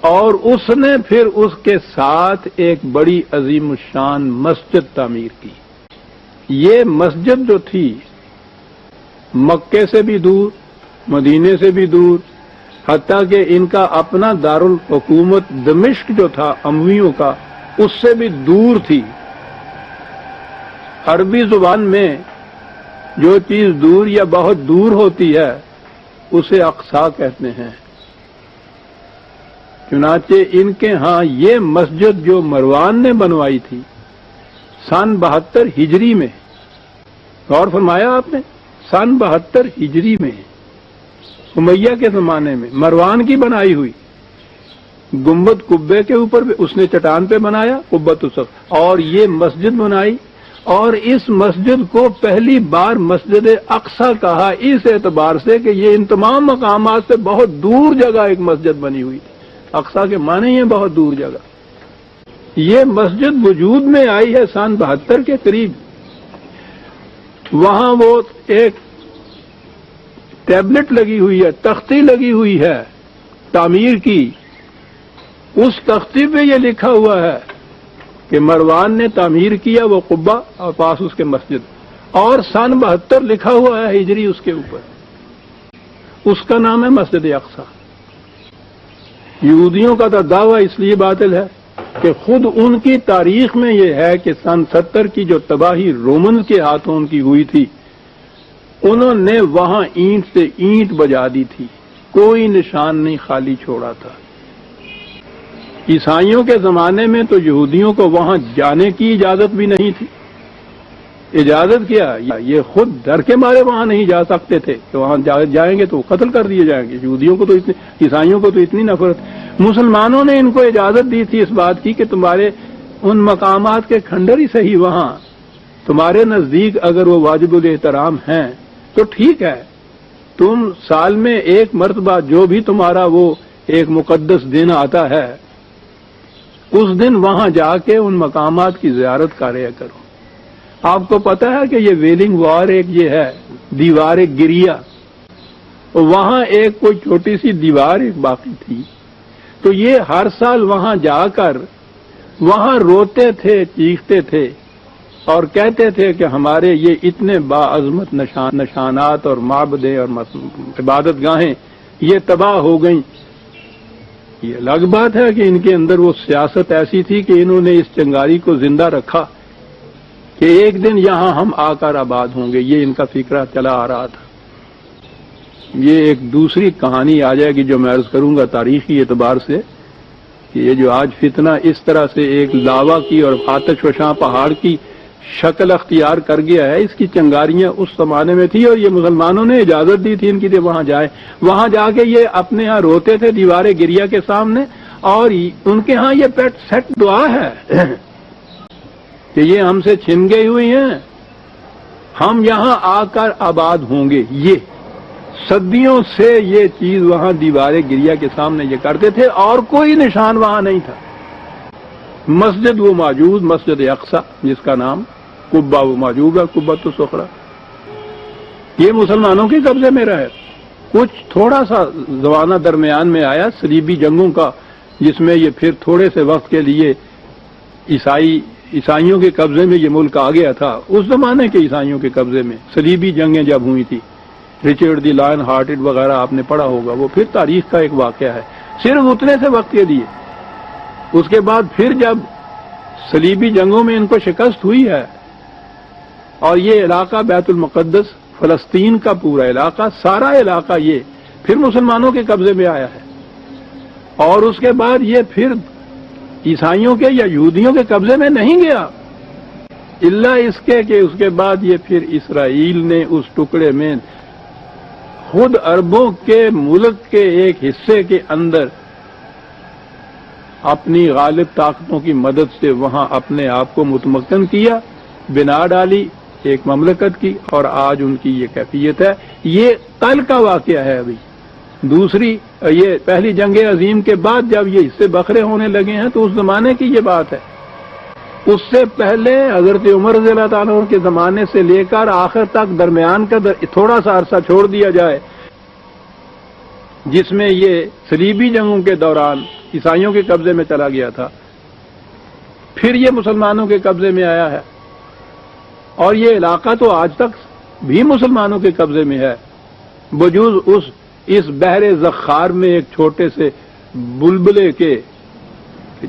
اور اس نے پھر اس کے ساتھ ایک بڑی عظیم الشان مسجد تعمیر کی۔ یہ مسجد جو تھی مکے سے بھی دور، مدینے سے بھی دور، حتیٰ کہ ان کا اپنا دارالحکومت دمشق جو تھا امویوں کا، اس سے بھی دور تھی۔ عربی زبان میں جو چیز دور یا بہت دور ہوتی ہے اسے اقصا کہتے ہیں۔ چنانچہ ان کے ہاں یہ مسجد جو مروان نے بنوائی تھی سن 72 ہجری میں، غور فرمایا آپ نے، سن 72 ہجری میں، امیہ کے زمانے میں مروان کی بنائی ہوئی گنبد قبے کے اوپر اس نے چٹان پہ بنایا قبۃ الصخرہ، اور یہ مسجد بنائی، اور اس مسجد کو پہلی بار مسجد اقصی کہا اس اعتبار سے کہ یہ ان تمام مقامات سے بہت دور جگہ ایک مسجد بنی ہوئی تھی۔ اقصی کے معنی ہے بہت دور جگہ۔ یہ مسجد وجود میں آئی ہے سن 72 کے قریب۔ وہاں وہ ایک ٹیبلٹ لگی ہوئی ہے، تختی لگی ہوئی ہے تعمیر کی، اس تختی پہ یہ لکھا ہوا ہے کہ مروان نے تعمیر کیا وہ قبہ اور پاس اس کے مسجد، اور سن 72 لکھا ہوا ہے ہجری اس کے اوپر، اس کا نام ہے مسجد اقصی۔ یہودیوں کا تو دعویٰ اس لیے باطل ہے کہ خود ان کی تاریخ میں یہ ہے کہ سن 70 کی جو تباہی رومنز کے ہاتھوں ان کی ہوئی تھی، انہوں نے وہاں اینٹ سے اینٹ بجا دی تھی، کوئی نشان نہیں خالی چھوڑا تھا۔ عیسائیوں کے زمانے میں تو یہودیوں کو وہاں جانے کی اجازت بھی نہیں تھی۔ اجازت کیا، یہ خود ڈر کے مارے وہاں نہیں جا سکتے تھے کہ وہاں جائیں گے تو قتل کر دیے جائیں گے۔ یہودیوں کو تو عیسائیوں کو تو اتنی نفرت۔ مسلمانوں نے ان کو اجازت دی تھی اس بات کی کہ تمہارے ان مقامات کے کھنڈر ہی صحیح وہاں تمہارے نزدیک اگر وہ واجب الاحترام ہیں تو ٹھیک ہے، تم سال میں ایک مرتبہ جو بھی تمہارا وہ ایک مقدس دن آتا ہے اس دن وہاں جا کے ان مقامات کی زیارت کریا کرو۔ آپ کو پتہ ہے کہ یہ ویلنگ وار ایک یہ ہے دیوار ایک گریا، وہاں ایک کوئی چھوٹی سی دیوار ایک باقی تھی، تو یہ ہر سال وہاں جا کر وہاں روتے تھے، چیختے تھے اور کہتے تھے کہ ہمارے یہ اتنے باعظمت نشانات اور معبدیں اور عبادت گاہیں یہ تباہ ہو گئیں۔ یہ الگ بات ہے کہ ان کے اندر وہ سیاست ایسی تھی کہ انہوں نے اس چنگاری کو زندہ رکھا کہ ایک دن یہاں ہم آ کر آباد ہوں گے، یہ ان کا فکرہ چلا آ رہا تھا۔ یہ ایک دوسری کہانی آ جائے گی جو میں عرض کروں گا تاریخی اعتبار سے، کہ یہ جو آج فتنہ اس طرح سے ایک لاوا کی اور آتش فشاں پہاڑ کی شکل اختیار کر گیا ہے، اس کی چنگاریاں اس زمانے میں تھی اور یہ مسلمانوں نے اجازت دی تھی ان کی کہ وہاں جائیں۔ وہاں جا کے یہ اپنے ہاں روتے تھے دیوار گریا کے سامنے، اور ان کے ہاں یہ پیٹ سیٹ دعا ہے کہ یہ ہم سے چھن گئی ہوئی ہیں، ہم یہاں آ کر آباد ہوں گے۔ یہ صدیوں سے یہ چیز وہاں دیوار گریا کے سامنے یہ کرتے تھے اور کوئی نشان وہاں نہیں تھا۔ مسجد وہ موجود، مسجد اقصی جس کا نام، قبہ وہ موجود ہے، قبۃ الصخرہ، یہ مسلمانوں کے قبضے میں رہے۔ کچھ تھوڑا سا زمانہ درمیان میں آیا صلیبی جنگوں کا، جس میں یہ پھر تھوڑے سے وقت کے لیے عیسائیوں کے قبضے میں یہ ملک آ گیا تھا۔ اس زمانے کے عیسائیوں کے قبضے میں صلیبی جنگیں جب ہوئی تھی، رچرڈ دی لائن ہارٹڈ وغیرہ آپ نے پڑھا ہوگا، وہ پھر تاریخ کا ایک واقعہ ہے، صرف اتنے سے وقت کے لیے۔ اس کے بعد پھر جب صلیبی جنگوں میں ان کو شکست ہوئی ہے اور یہ علاقہ بیت المقدس، فلسطین کا پورا علاقہ، سارا علاقہ یہ پھر مسلمانوں کے قبضے میں آیا ہے، اور اس کے بعد یہ پھر عیسائیوں کے یا یہودیوں کے قبضے میں نہیں گیا، الا اس کے کہ اس کے بعد یہ پھر اسرائیل نے اس ٹکڑے میں خود عربوں کے ملک کے ایک حصے کے اندر اپنی غالب طاقتوں کی مدد سے وہاں اپنے آپ کو متمکن کیا، بنا ڈالی ایک مملکت کی، اور آج ان کی یہ کیفیت ہے۔ یہ کل کا واقعہ ہے۔ ابھی دوسری، یہ پہلی جنگ عظیم کے بعد جب یہ حصے بکھرے ہونے لگے ہیں تو اس زمانے کی یہ بات ہے۔ اس سے پہلے حضرت عمر رضی اللہ تعالیٰ عنہ کے زمانے سے لے کر آخر تک درمیان کا تھوڑا سا عرصہ چھوڑ دیا جائے، جس میں یہ صلیبی جنگوں کے دوران عیسائیوں کے قبضے میں چلا گیا تھا، پھر یہ مسلمانوں کے قبضے میں آیا ہے، اور یہ علاقہ تو آج تک بھی مسلمانوں کے قبضے میں ہے، بجوز اس بحر زخار میں ایک چھوٹے سے بلبلے کے،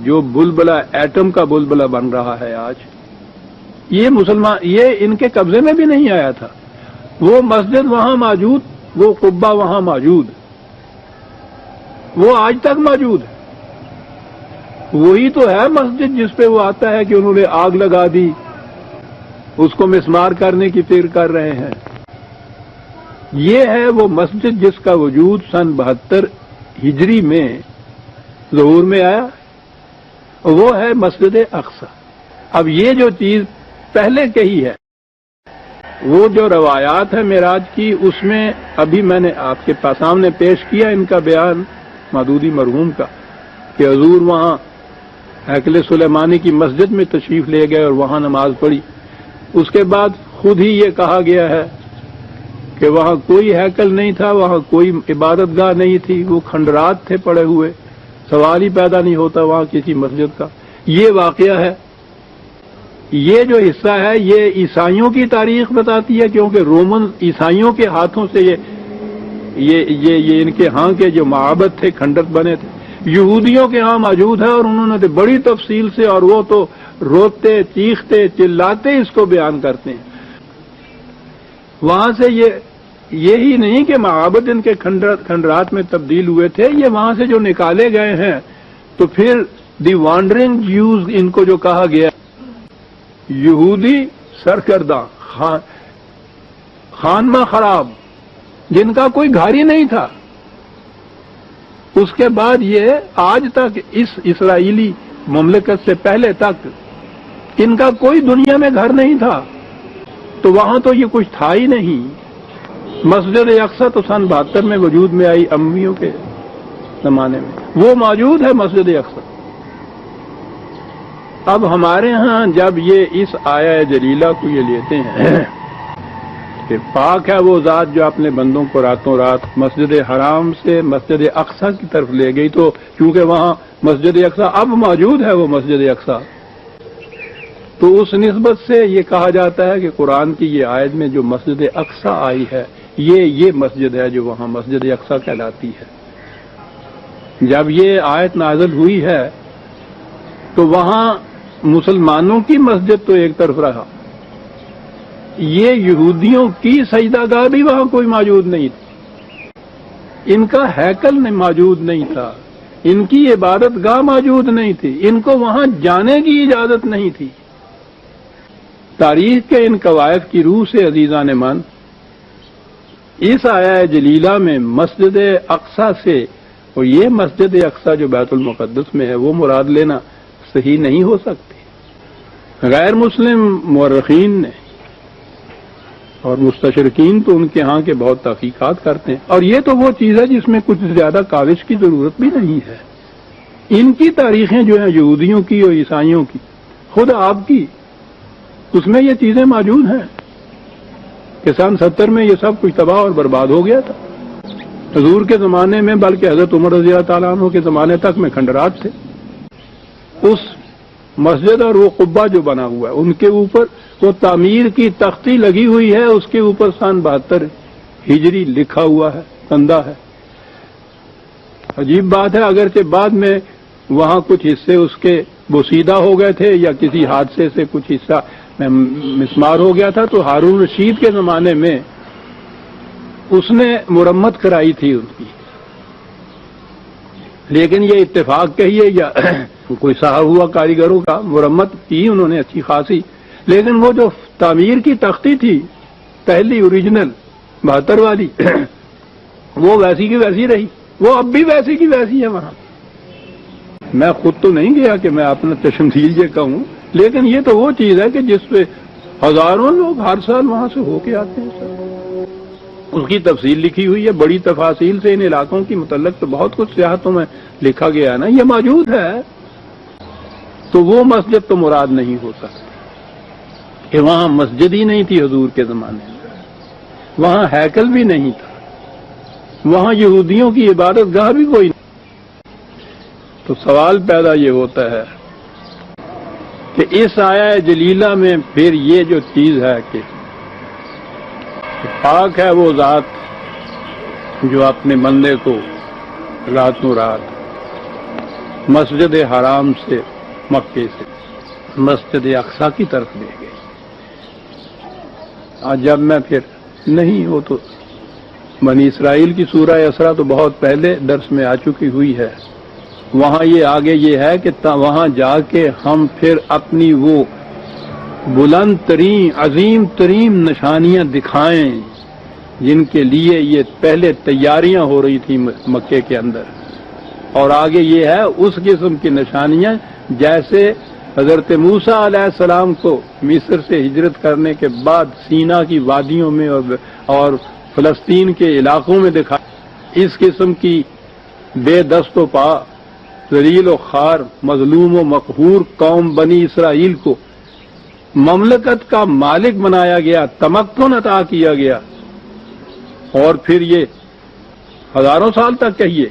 جو بلبلہ ایٹم کا بلبلہ بن رہا ہے آج، یہ ان کے قبضے میں بھی نہیں آیا تھا۔ وہ مسجد وہاں موجود، وہ قبہ وہاں موجود، وہ آج تک موجود ہے۔ وہی تو ہے مسجد جس پہ وہ آتا ہے کہ انہوں نے آگ لگا دی، اس کو مسمار کرنے کی فکر کر رہے ہیں۔ یہ ہے وہ مسجد جس کا وجود سن 72 ہجری میں ظہور میں آیا، وہ ہے مسجد اقصی۔ اب یہ جو چیز پہلے کہی ہے، وہ جو روایات ہے معراج کی، اس میں ابھی میں نے آپ کے سامنے پیش کیا ان کا بیان مودودی مرحوم کا، کہ حضور وہاں ہیکل سلیمانی کی مسجد میں تشریف لے گئے اور وہاں نماز پڑھی۔ اس کے بعد خود ہی یہ کہا گیا ہے کہ وہاں کوئی ہیکل نہیں تھا، وہاں کوئی عبادت گاہ نہیں تھی، وہ کھنڈرات تھے پڑے ہوئے، سوال ہی پیدا نہیں ہوتا وہاں کسی مسجد کا۔ یہ واقعہ ہے۔ یہ جو حصہ ہے یہ عیسائیوں کی تاریخ بتاتی ہے، کیونکہ رومن عیسائیوں کے ہاتھوں سے یہ ان کے ہاں کے جو معابد تھے کھنڈر بنے تھے، یہودیوں کے ہاں موجود ہے، اور انہوں نے بڑی تفصیل سے، اور وہ تو روتے چیختے چلاتے اس کو بیان کرتے ہیں۔ وہاں سے یہی نہیں کہ معابد ان کے کھنڈرات میں تبدیل ہوئے تھے، یہ وہاں سے جو نکالے گئے ہیں، تو پھر دی وانڈرنگ جیوز ان کو جو کہا گیا، یہودی سرکردہ خانمہ خراب، جن کا کوئی گھر ہی نہیں تھا۔ اس کے بعد یہ آج تک اس اسرائیلی مملکت سے پہلے تک ان کا کوئی دنیا میں گھر نہیں تھا، تو وہاں تو یہ کچھ تھا ہی نہیں۔ مسجد اقصی تو سن 72 میں وجود میں آئی، امیوں کے زمانے میں وہ موجود ہے مسجد اقصی۔ اب ہمارے ہاں جب یہ اس آیہ جلیلہ کو یہ لیتے ہیں کہ پاک ہے وہ ذات جو اپنے بندوں کو راتوں رات مسجد حرام سے مسجد اقصی کی طرف لے گئی، تو کیونکہ وہاں مسجد اقصی اب موجود ہے وہ مسجد اقصی، تو اس نسبت سے یہ کہا جاتا ہے کہ قرآن کی یہ آیت میں جو مسجد اقصی آئی ہے یہ مسجد ہے جو وہاں مسجد اقصی کہلاتی ہے۔ جب یہ آیت نازل ہوئی ہے تو وہاں مسلمانوں کی مسجد تو ایک طرف رہا، یہ یہودیوں کی سجدہ گاہ بھی وہاں کوئی موجود نہیں تھی، ان کا ہیکل موجود نہیں تھا، ان کی عبادت گاہ موجود نہیں تھی، ان کو وہاں جانے کی اجازت نہیں تھی۔ تاریخ کے ان قواعد کی روح سے عزیزان من، اس آیہ جلیلہ میں مسجد اقصی سے اور یہ مسجد اقصی جو بیت المقدس میں ہے وہ مراد لینا صحیح نہیں ہو سکتی۔ غیر مسلم مورخین نے اور مستشرقین تو ان کے ہاں کے بہت تحقیقات کرتے ہیں، اور یہ تو وہ چیز ہے جس میں کچھ زیادہ کاوش کی ضرورت بھی نہیں ہے۔ ان کی تاریخیں جو ہیں یہودیوں کی اور عیسائیوں کی، خود آپ کی، اس میں یہ چیزیں موجود ہیں کہ سن 70 میں یہ سب کچھ تباہ اور برباد ہو گیا تھا۔ حضور کے زمانے میں، بلکہ حضرت عمر رضی اللہ تعالیٰ عنہ کے زمانے تک میں کھنڈرات سے اس مسجد اور وہ قبہ جو بنا ہوا ہے ان کے اوپر وہ تعمیر کی تختی لگی ہوئی ہے، اس کے اوپر سن 72 ہجری لکھا ہوا ہے، کندہ ہے۔ عجیب بات ہے، اگرچہ بعد میں وہاں کچھ حصے اس کے بوسیدہ ہو گئے تھے یا کسی حادثے سے کچھ حصہ میں مسمار ہو گیا تھا، تو ہارون رشید کے زمانے میں اس نے مرمت کرائی تھی ان کی، لیکن یہ اتفاق کہیے یا کوئی صاحب ہوا کاریگروں کا، مرمت کی انہوں نے اچھی خاصی، لیکن وہ جو تعمیر کی تختی تھی پہلی اوریجنل 72 والی وہ ویسی کی ویسی رہی، وہ اب بھی ویسی کی ویسی ہے وہاں۔ میں خود تو نہیں گیا کہ میں اپنا تشمثیل یہ کہوں، لیکن یہ تو وہ چیز ہے کہ جس پہ ہزاروں لوگ ہر سال وہاں سے ہو کے آتے ہیں سر۔ اس کی تفصیل لکھی ہوئی ہے، بڑی تفاصیل سے ان علاقوں کی متعلق تو بہت کچھ سیاحتوں میں لکھا گیا ہے نا، یہ موجود ہے۔ تو وہ مسجد تو مراد نہیں ہو سکتی کہ وہاں مسجد ہی نہیں تھی حضور کے زمانے میں، وہاں ہیکل بھی نہیں تھا، وہاں یہودیوں کی عبادت گاہ بھی کوئی نہیں۔ تو سوال پیدا یہ ہوتا ہے کہ اس آیہ جلیلہ میں پھر یہ جو چیز ہے کہ پاک ہے وہ ذات جو اپنے بندے کو راتوں رات مسجد حرام سے، مکے سے مسجد اقصی کی طرف لے گئی۔ آج جب میں پھر نہیں ہو تو بنی اسرائیل کی سورہ اسراء تو بہت پہلے درس میں آ چکی ہوئی ہے، وہاں یہ آگے یہ ہے کہ وہاں جا کے ہم پھر اپنی وہ بلند ترین عظیم ترین نشانیاں دکھائیں جن کے لیے یہ پہلے تیاریاں ہو رہی تھیں مکے کے اندر، اور آگے یہ ہے اس قسم کی نشانیاں جیسے حضرت موسیٰ علیہ السلام کو مصر سے ہجرت کرنے کے بعد سینا کی وادیوں میں اور فلسطین کے علاقوں میں دکھا، اس قسم کی بے دست و پا، ذلیل و خوار، مظلوم و مقہور قوم بنی اسرائیل کو مملکت کا مالک بنایا گیا، تمکن عطا کیا گیا، اور پھر یہ ہزاروں سال تک کہیے،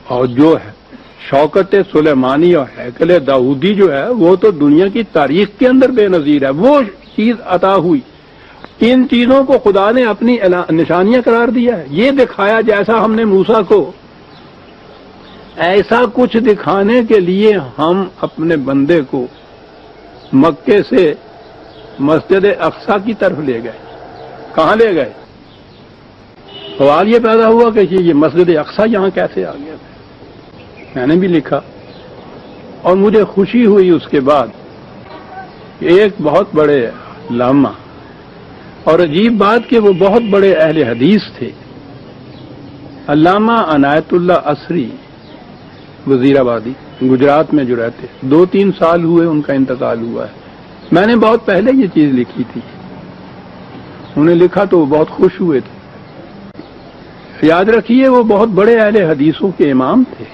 اور جو ہے شوکت سلیمانی اور ہیکل داؤدی جو ہے وہ تو دنیا کی تاریخ کے اندر بے نظیر ہے، وہ چیز عطا ہوئی۔ ان چیزوں کو خدا نے اپنی نشانیاں قرار دیا ہے، یہ دکھایا جیسا ہم نے موسیٰ کو، ایسا کچھ دکھانے کے لیے ہم اپنے بندے کو مکے سے مسجد اقصی کی طرف لے گئے۔ کہاں لے گئے؟ سوال یہ پیدا ہوا کہ یہ مسجد اقصی یہاں کیسے آ گیا؟ میں نے بھی لکھا، اور مجھے خوشی ہوئی اس کے بعد کہ ایک بہت بڑے علامہ، اور عجیب بات کہ وہ بہت بڑے اہل حدیث تھے، علامہ عنایت اللہ عصری وزیر آبادی گجرات میں جو رہتے، 2-3 سال ہوئے ان کا انتقال ہوا ہے۔ میں نے بہت پہلے یہ چیز لکھی تھی، انہیں لکھا تو وہ بہت خوش ہوئے تھے۔ یاد رکھیے وہ بہت بڑے اہل حدیثوں کے امام تھے،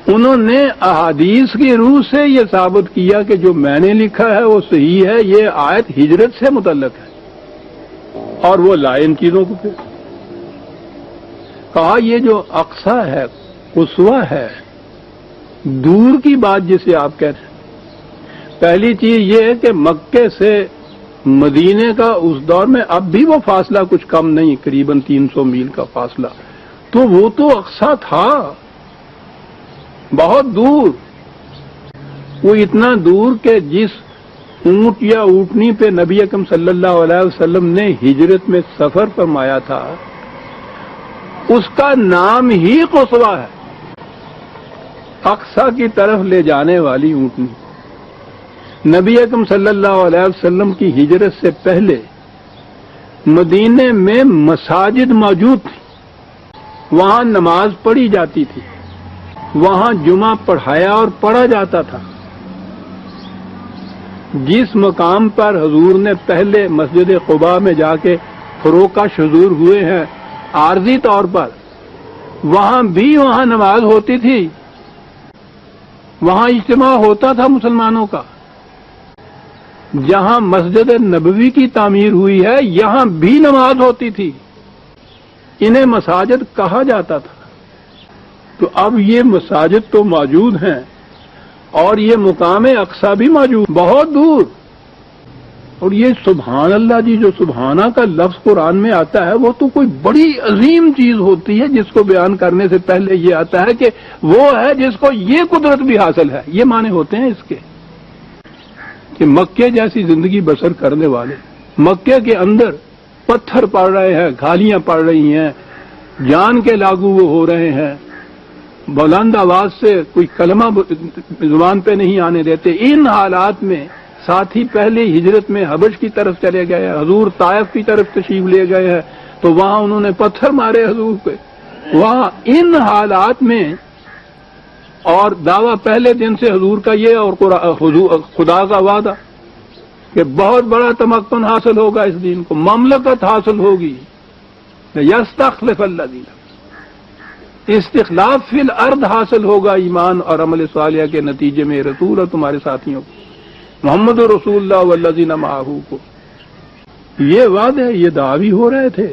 انہوں نے احادیث کی روح سے یہ ثابت کیا کہ جو میں نے لکھا ہے وہ صحیح ہے، یہ آیت ہجرت سے متعلق ہے، اور وہ لائے ان چیزوں کو۔ پھر کہا یہ جو اقصی ہے، قصوہ ہے، دور کی بات جسے آپ کہتے ہیں، پہلی چیز یہ ہے کہ مکے سے مدینے کا اس دور میں اب بھی وہ فاصلہ کچھ کم نہیں، قریب 300 میل کا فاصلہ، تو وہ تو اقصیٰ تھا، بہت دور، وہ اتنا دور کہ جس اونٹ یا اونٹنی پہ نبی اکرم صلی اللہ علیہ وسلم نے ہجرت میں سفر فرمایا تھا، اس کا نام ہی قصوہ ہے، اقصیٰ کی طرف لے جانے والی اونٹنی۔ نبی اکرم صلی اللہ علیہ وسلم کی ہجرت سے پہلے مدینے میں مساجد موجود تھی، وہاں نماز پڑھی جاتی تھی، وہاں جمعہ پڑھایا اور پڑھا جاتا تھا۔ جس مقام پر حضور نے پہلے مسجد قباء میں جا کے فروکش حضور ہوئے ہیں عارضی طور پر، وہاں بھی وہاں نماز ہوتی تھی، وہاں اجتماع ہوتا تھا مسلمانوں کا۔ جہاں مسجد نبوی کی تعمیر ہوئی ہے یہاں بھی نماز ہوتی تھی، انہیں مساجد کہا جاتا تھا۔ تو اب یہ مساجد تو موجود ہیں اور یہ مقام اقصیٰ بھی موجود، بہت دور۔ اور یہ سبحان اللہ جی، جو سبحانہ کا لفظ قرآن میں آتا ہے وہ تو کوئی بڑی عظیم چیز ہوتی ہے، جس کو بیان کرنے سے پہلے یہ آتا ہے کہ وہ ہے جس کو یہ قدرت بھی حاصل ہے، یہ معنی ہوتے ہیں اس کے کہ مکے جیسی زندگی بسر کرنے والے، مکے کے اندر پتھر پڑ رہے ہیں، گالیاں پڑ رہی ہیں، جان کے لاگو وہ ہو رہے ہیں، بلند آواز سے کوئی کلمہ زبان پہ نہیں آنے دیتے، ان حالات میں ساتھ ہی پہلے ہجرت میں حبش کی طرف چلے گئے ہیں، حضور طائف کی طرف تشریف لے گئے ہیں تو وہاں انہوں نے پتھر مارے حضور پہ، وہاں ان حالات میں، اور دعویٰ پہلے دن سے حضور کا یہ اور خدا کا وعدہ کہ بہت بڑا تمکن حاصل ہوگا، اس دین کو مملکت حاصل ہوگی، یستخلف الذین، استخلاف فی الارض حاصل ہوگا ایمان اور عمل صالحہ کے نتیجے میں رسول اور تمہارے ساتھیوں کو، محمد رسول اللہ والذین معہ کو، یہ وعدے، یہ دعوی ہو رہے تھے۔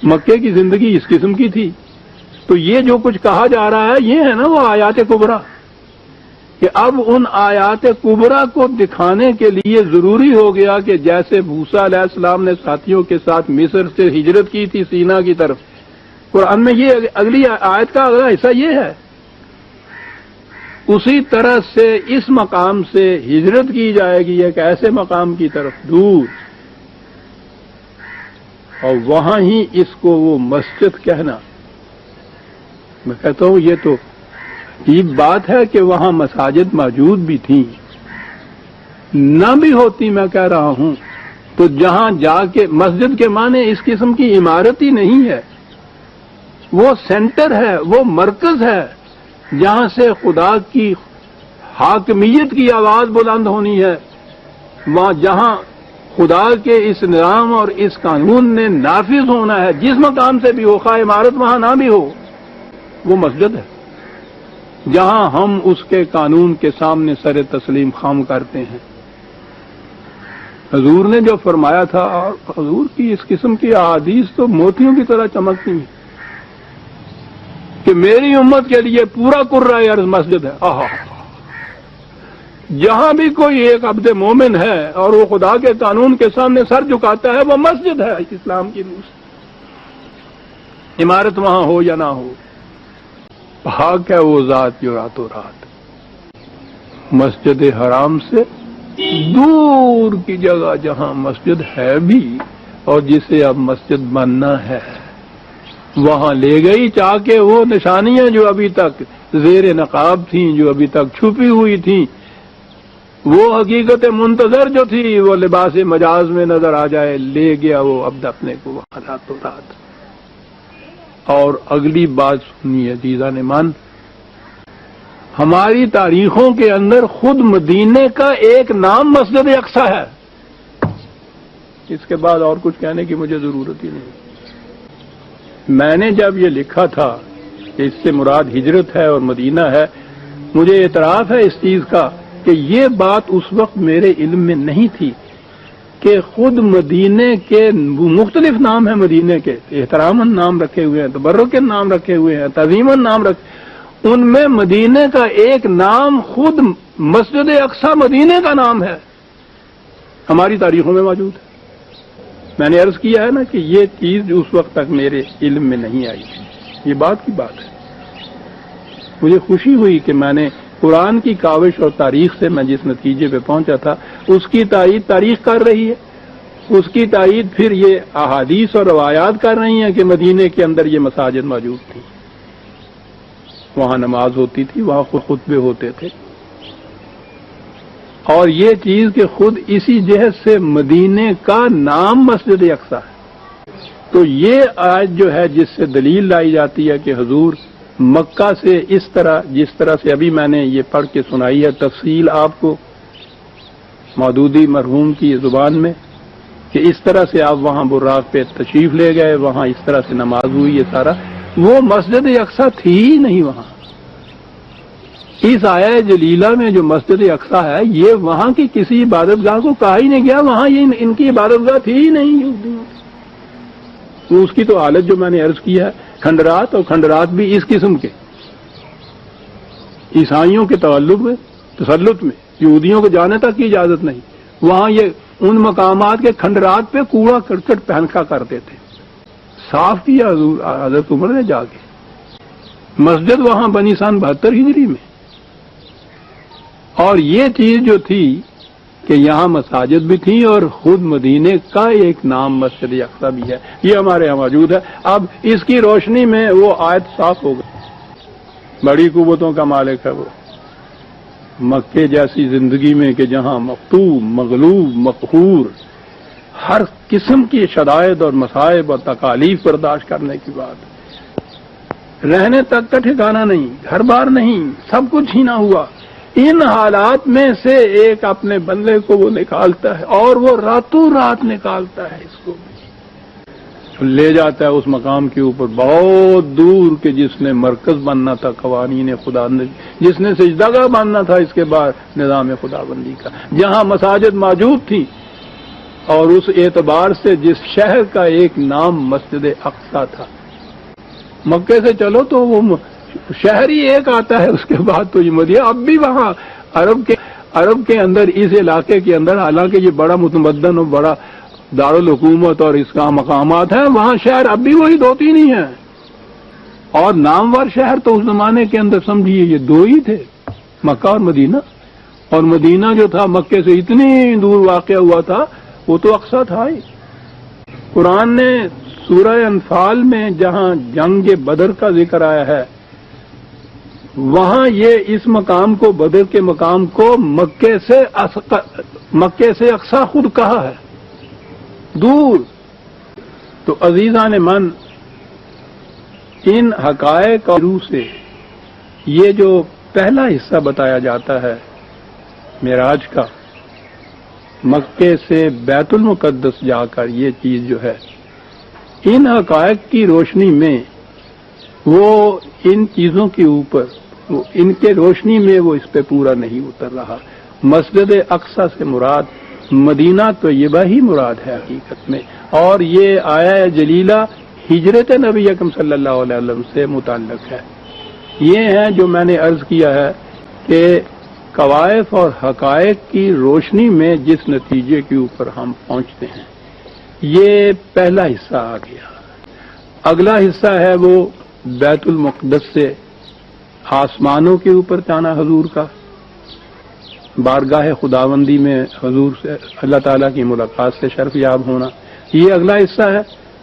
مکے کی زندگی اس قسم کی تھی، تو یہ جو کچھ کہا جا رہا ہے یہ ہے نا وہ آیات کبریٰ، کہ اب ان آیات کبریٰ کو دکھانے کے لیے ضروری ہو گیا کہ جیسے موسیٰ علیہ السلام نے ساتھیوں کے ساتھ مصر سے ہجرت کی تھی سینا کی طرف، قرآن میں یہ اگلی آیت کا اگلا حصہ یہ ہے، اسی طرح سے اس مقام سے ہجرت کی جائے گی ایک ایسے مقام کی طرف دور، اور وہاں ہی اس کو وہ مسجد کہنا۔ میں کہتا ہوں یہ تو عجیب بات ہے کہ وہاں مساجد موجود بھی تھیں، نہ بھی ہوتی میں کہہ رہا ہوں تو جہاں جا کے، مسجد کے معنی اس قسم کی عمارت ہی نہیں ہے، وہ سینٹر ہے، وہ مرکز ہے جہاں سے خدا کی حاکمیت کی آواز بلند ہونی ہے، وہاں جہاں خدا کے اس نظام اور اس قانون نے نافذ ہونا ہے، جس مقام سے بھی ہو، خواہ عمارت وہاں نہ بھی ہو، وہ مسجد ہے جہاں ہم اس کے قانون کے سامنے سر تسلیم خم کرتے ہیں۔ حضور نے جو فرمایا تھا، اور حضور کی اس قسم کی احادیث تو موتیوں کی طرح چمکتی ہیں کہ میری امت کے لیے پورا قرہ ارض مسجد ہے۔ جہاں بھی کوئی ایک عبد مومن ہے اور وہ خدا کے قانون کے سامنے سر جھکاتا ہے، وہ مسجد ہے اسلام کی روح سے، عمارت وہاں ہو یا نہ ہو۔ پاک ہے وہ ذات جو راتوں رات مسجد حرام سے دور کی جگہ جہاں مسجد ہے بھی اور جسے اب مسجد بننا ہے، وہاں لے گئی چاہ کے وہ نشانیاں جو ابھی تک زیر نقاب تھیں، جو ابھی تک چھپی ہوئی تھیں، وہ حقیقت منتظر جو تھی وہ لباس مجاز میں نظر آ جائے، لے گیا وہ عبد اپنے کو وہاں راتوں رات۔ اور اگلی بات سنیے عزیزان مان، ہماری تاریخوں کے اندر خود مدینے کا ایک نام مسجد اقصیٰ ہے، اس کے بعد اور کچھ کہنے کی مجھے ضرورت ہی نہیں۔ میں نے جب یہ لکھا تھا کہ اس سے مراد ہجرت ہے اور مدینہ ہے، مجھے اعتراف ہے اس چیز کا کہ یہ بات اس وقت میرے علم میں نہیں تھی کہ خود مدینے کے مختلف نام ہیں، مدینے کے احتراماً نام رکھے ہوئے ہیں، تبرک کے نام رکھے ہوئے ہیں، تعظیماً نام رکھے، ان میں مدینے کا ایک نام خود مسجد اقصی مدینے کا نام ہے، ہماری تاریخوں میں موجود ہے۔ میں نے عرض کیا ہے نا کہ یہ چیز اس وقت تک میرے علم میں نہیں آئی تھی، یہ بات کی بات ہے۔ مجھے خوشی ہوئی کہ میں نے قرآن کی کاوش اور تاریخ سے میں جس نتیجے پہ پہنچا تھا اس کی تائید تاریخ کر رہی ہے، اس کی تائید پھر یہ احادیث اور روایات کر رہی ہیں کہ مدینے کے اندر یہ مساجد موجود تھیں، وہاں نماز ہوتی تھی، وہاں خطبے ہوتے تھے، اور یہ چیز کہ خود اسی جہت سے مدینے کا نام مسجد اقصی ہے۔ تو یہ آیت جو ہے جس سے دلیل لائی جاتی ہے کہ حضور مکہ سے اس طرح، جس طرح سے ابھی میں نے یہ پڑھ کے سنائی ہے تفصیل آپ کو مودودی مرحوم کی زبان میں، کہ اس طرح سے آپ وہاں براق پہ تشریف لے گئے، وہاں اس طرح سے نماز ہوئی، یہ سارا وہ مسجد اقصی تھی ہی نہیں وہاں۔ اس آیہ جلیلہ میں جو مسجد اقصی ہے یہ وہاں کی کسی عبادت گاہ کو کہا ہی نہیں گیا، وہاں یہ ان کی عبادت گاہ تھی ہی نہیں یہودیوں کی۔ تو اس کی تو حالت جو میں نے عرض کی ہے، کھنڈرات، اور کھنڈرات بھی اس قسم کے عیسائیوں کے تسلط میں یہودیوں کو جانے تک کی اجازت نہیں، وہاں یہ ان مقامات کے کھنڈرات پہ کوڑا کرکٹ پہنکا کرتے تھے۔ صاف کیا حضرت عمر نے جا کے، مسجد وہاں بنی سن 72 ہجری میں۔ اور یہ چیز جو تھی کہ یہاں مساجد بھی تھیں اور خود مدینے کا ایک نام مسجد اقصی بھی ہے، یہ ہمارے یہاں موجود ہے۔ اب اس کی روشنی میں وہ آیت صاف ہو گئی، بڑی قوتوں کا مالک ہے وہ، مکے جیسی زندگی میں کہ جہاں مفتوح، مغلوب، مقہور، ہر قسم کی شدائد اور مصائب اور تکالیف برداشت کرنے کی بات، رہنے تک کا ٹھکانہ نہیں، گھر بار نہیں، سب کچھ چھینا ہوا، ان حالات میں سے ایک اپنے بندے کو وہ نکالتا ہے، اور وہ راتوں رات نکالتا ہے، اس کو لے جاتا ہے اس مقام کے اوپر بہت دور کہ جس نے مرکز بننا تھا قوانین خدا، جس نے سجدہ گاہ بننا تھا اس کے بعد نظام خدا بندی کا، جہاں مساجد موجود تھی، اور اس اعتبار سے جس شہر کا ایک نام مسجد اقصی تھا۔ مکے سے چلو تو وہ شہر ہی ایک آتا ہے، اس کے بعد تو یہ مدینہ، اب بھی وہاں عرب کے اندر، اس علاقے کے اندر، حالانکہ یہ بڑا متمدن اور بڑا دارالحکومت اور اس کا مقامات ہیں، وہاں شہر اب بھی وہی 2-3 ہی ہیں، اور نامور شہر تو اس زمانے کے اندر سمجھیے یہ 2 ہی تھے، مکہ اور مدینہ۔ اور مدینہ جو تھا مکے سے اتنی دور واقع ہوا تھا، وہ تو اقصی تھا ہی۔ قرآن نے سورہ انفال میں جہاں جنگ بدر کا ذکر آیا ہے، وہاں یہ اس مقام کو، بدر کے مقام کو مکے سے اقصی خود کہا ہے، دور۔ تو عزیزان من، ان حقائق اور روح سے یہ جو پہلا حصہ بتایا جاتا ہے معراج کا، مکے سے بیت المقدس جا کر، یہ چیز جو ہے ان حقائق کی روشنی میں وہ ان چیزوں کے اوپر، ان کے روشنی میں وہ اس پہ پورا نہیں اتر رہا۔ مسجد اقصی سے مراد مدینہ طیبہ ہی مراد ہے حقیقت میں، اور یہ آیہ جلیلہ ہجرت نبی اکرم صلی اللہ علیہ وسلم سے متعلق ہے۔ یہ ہے جو میں نے عرض کیا ہے کہ کوائف اور حقائق کی روشنی میں جس نتیجے کے اوپر ہم پہنچتے ہیں، یہ پہلا حصہ آ گیا۔ اگلا حصہ ہے وہ بیت المقدس سے آسمانوں کے اوپر جانا حضور کا، بارگاہ خداوندی میں حضور سے اللہ تعالیٰ کی ملاقات سے شرف یاب ہونا، یہ اگلا حصہ ہے۔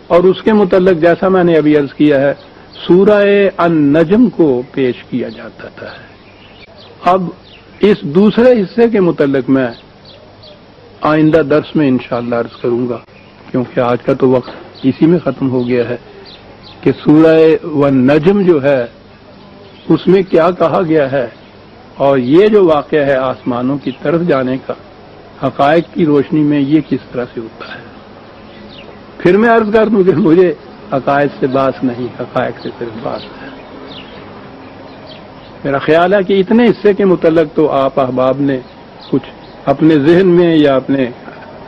اور اس کے متعلق جیسا میں نے ابھی عرض کیا ہے، سورہ النجم کو پیش کیا جاتا تھا۔ اب اس دوسرے حصے کے متعلق میں آئندہ درس میں انشاءاللہ عرض کروں گا، کیونکہ آج کا تو وقت اسی میں ختم ہو گیا ہے کہ سورہ النجم جو ہے اس میں کیا کہا گیا ہے، اور یہ جو واقعہ ہے آسمانوں کی طرف جانے کا حقائق کی روشنی میں یہ کس طرح سے ہوتا ہے۔ پھر میں عرض کر دوں کہ مجھے عقائد سے باس نہیں، حقائق سے صرف باس ہے۔ میرا خیال ہے کہ اتنے حصے کے متعلق تو آپ احباب نے کچھ اپنے ذہن میں یا اپنے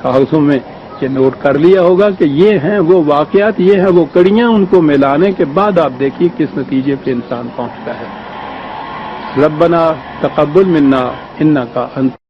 کاغذوں میں یہ نوٹ کر لیا ہوگا کہ یہ ہیں وہ واقعات، یہ ہیں وہ کڑیاں، ان کو ملانے کے بعد آپ دیکھیے کس نتیجے پہ انسان پہنچتا ہے۔ ربنا تقبل منا انک انت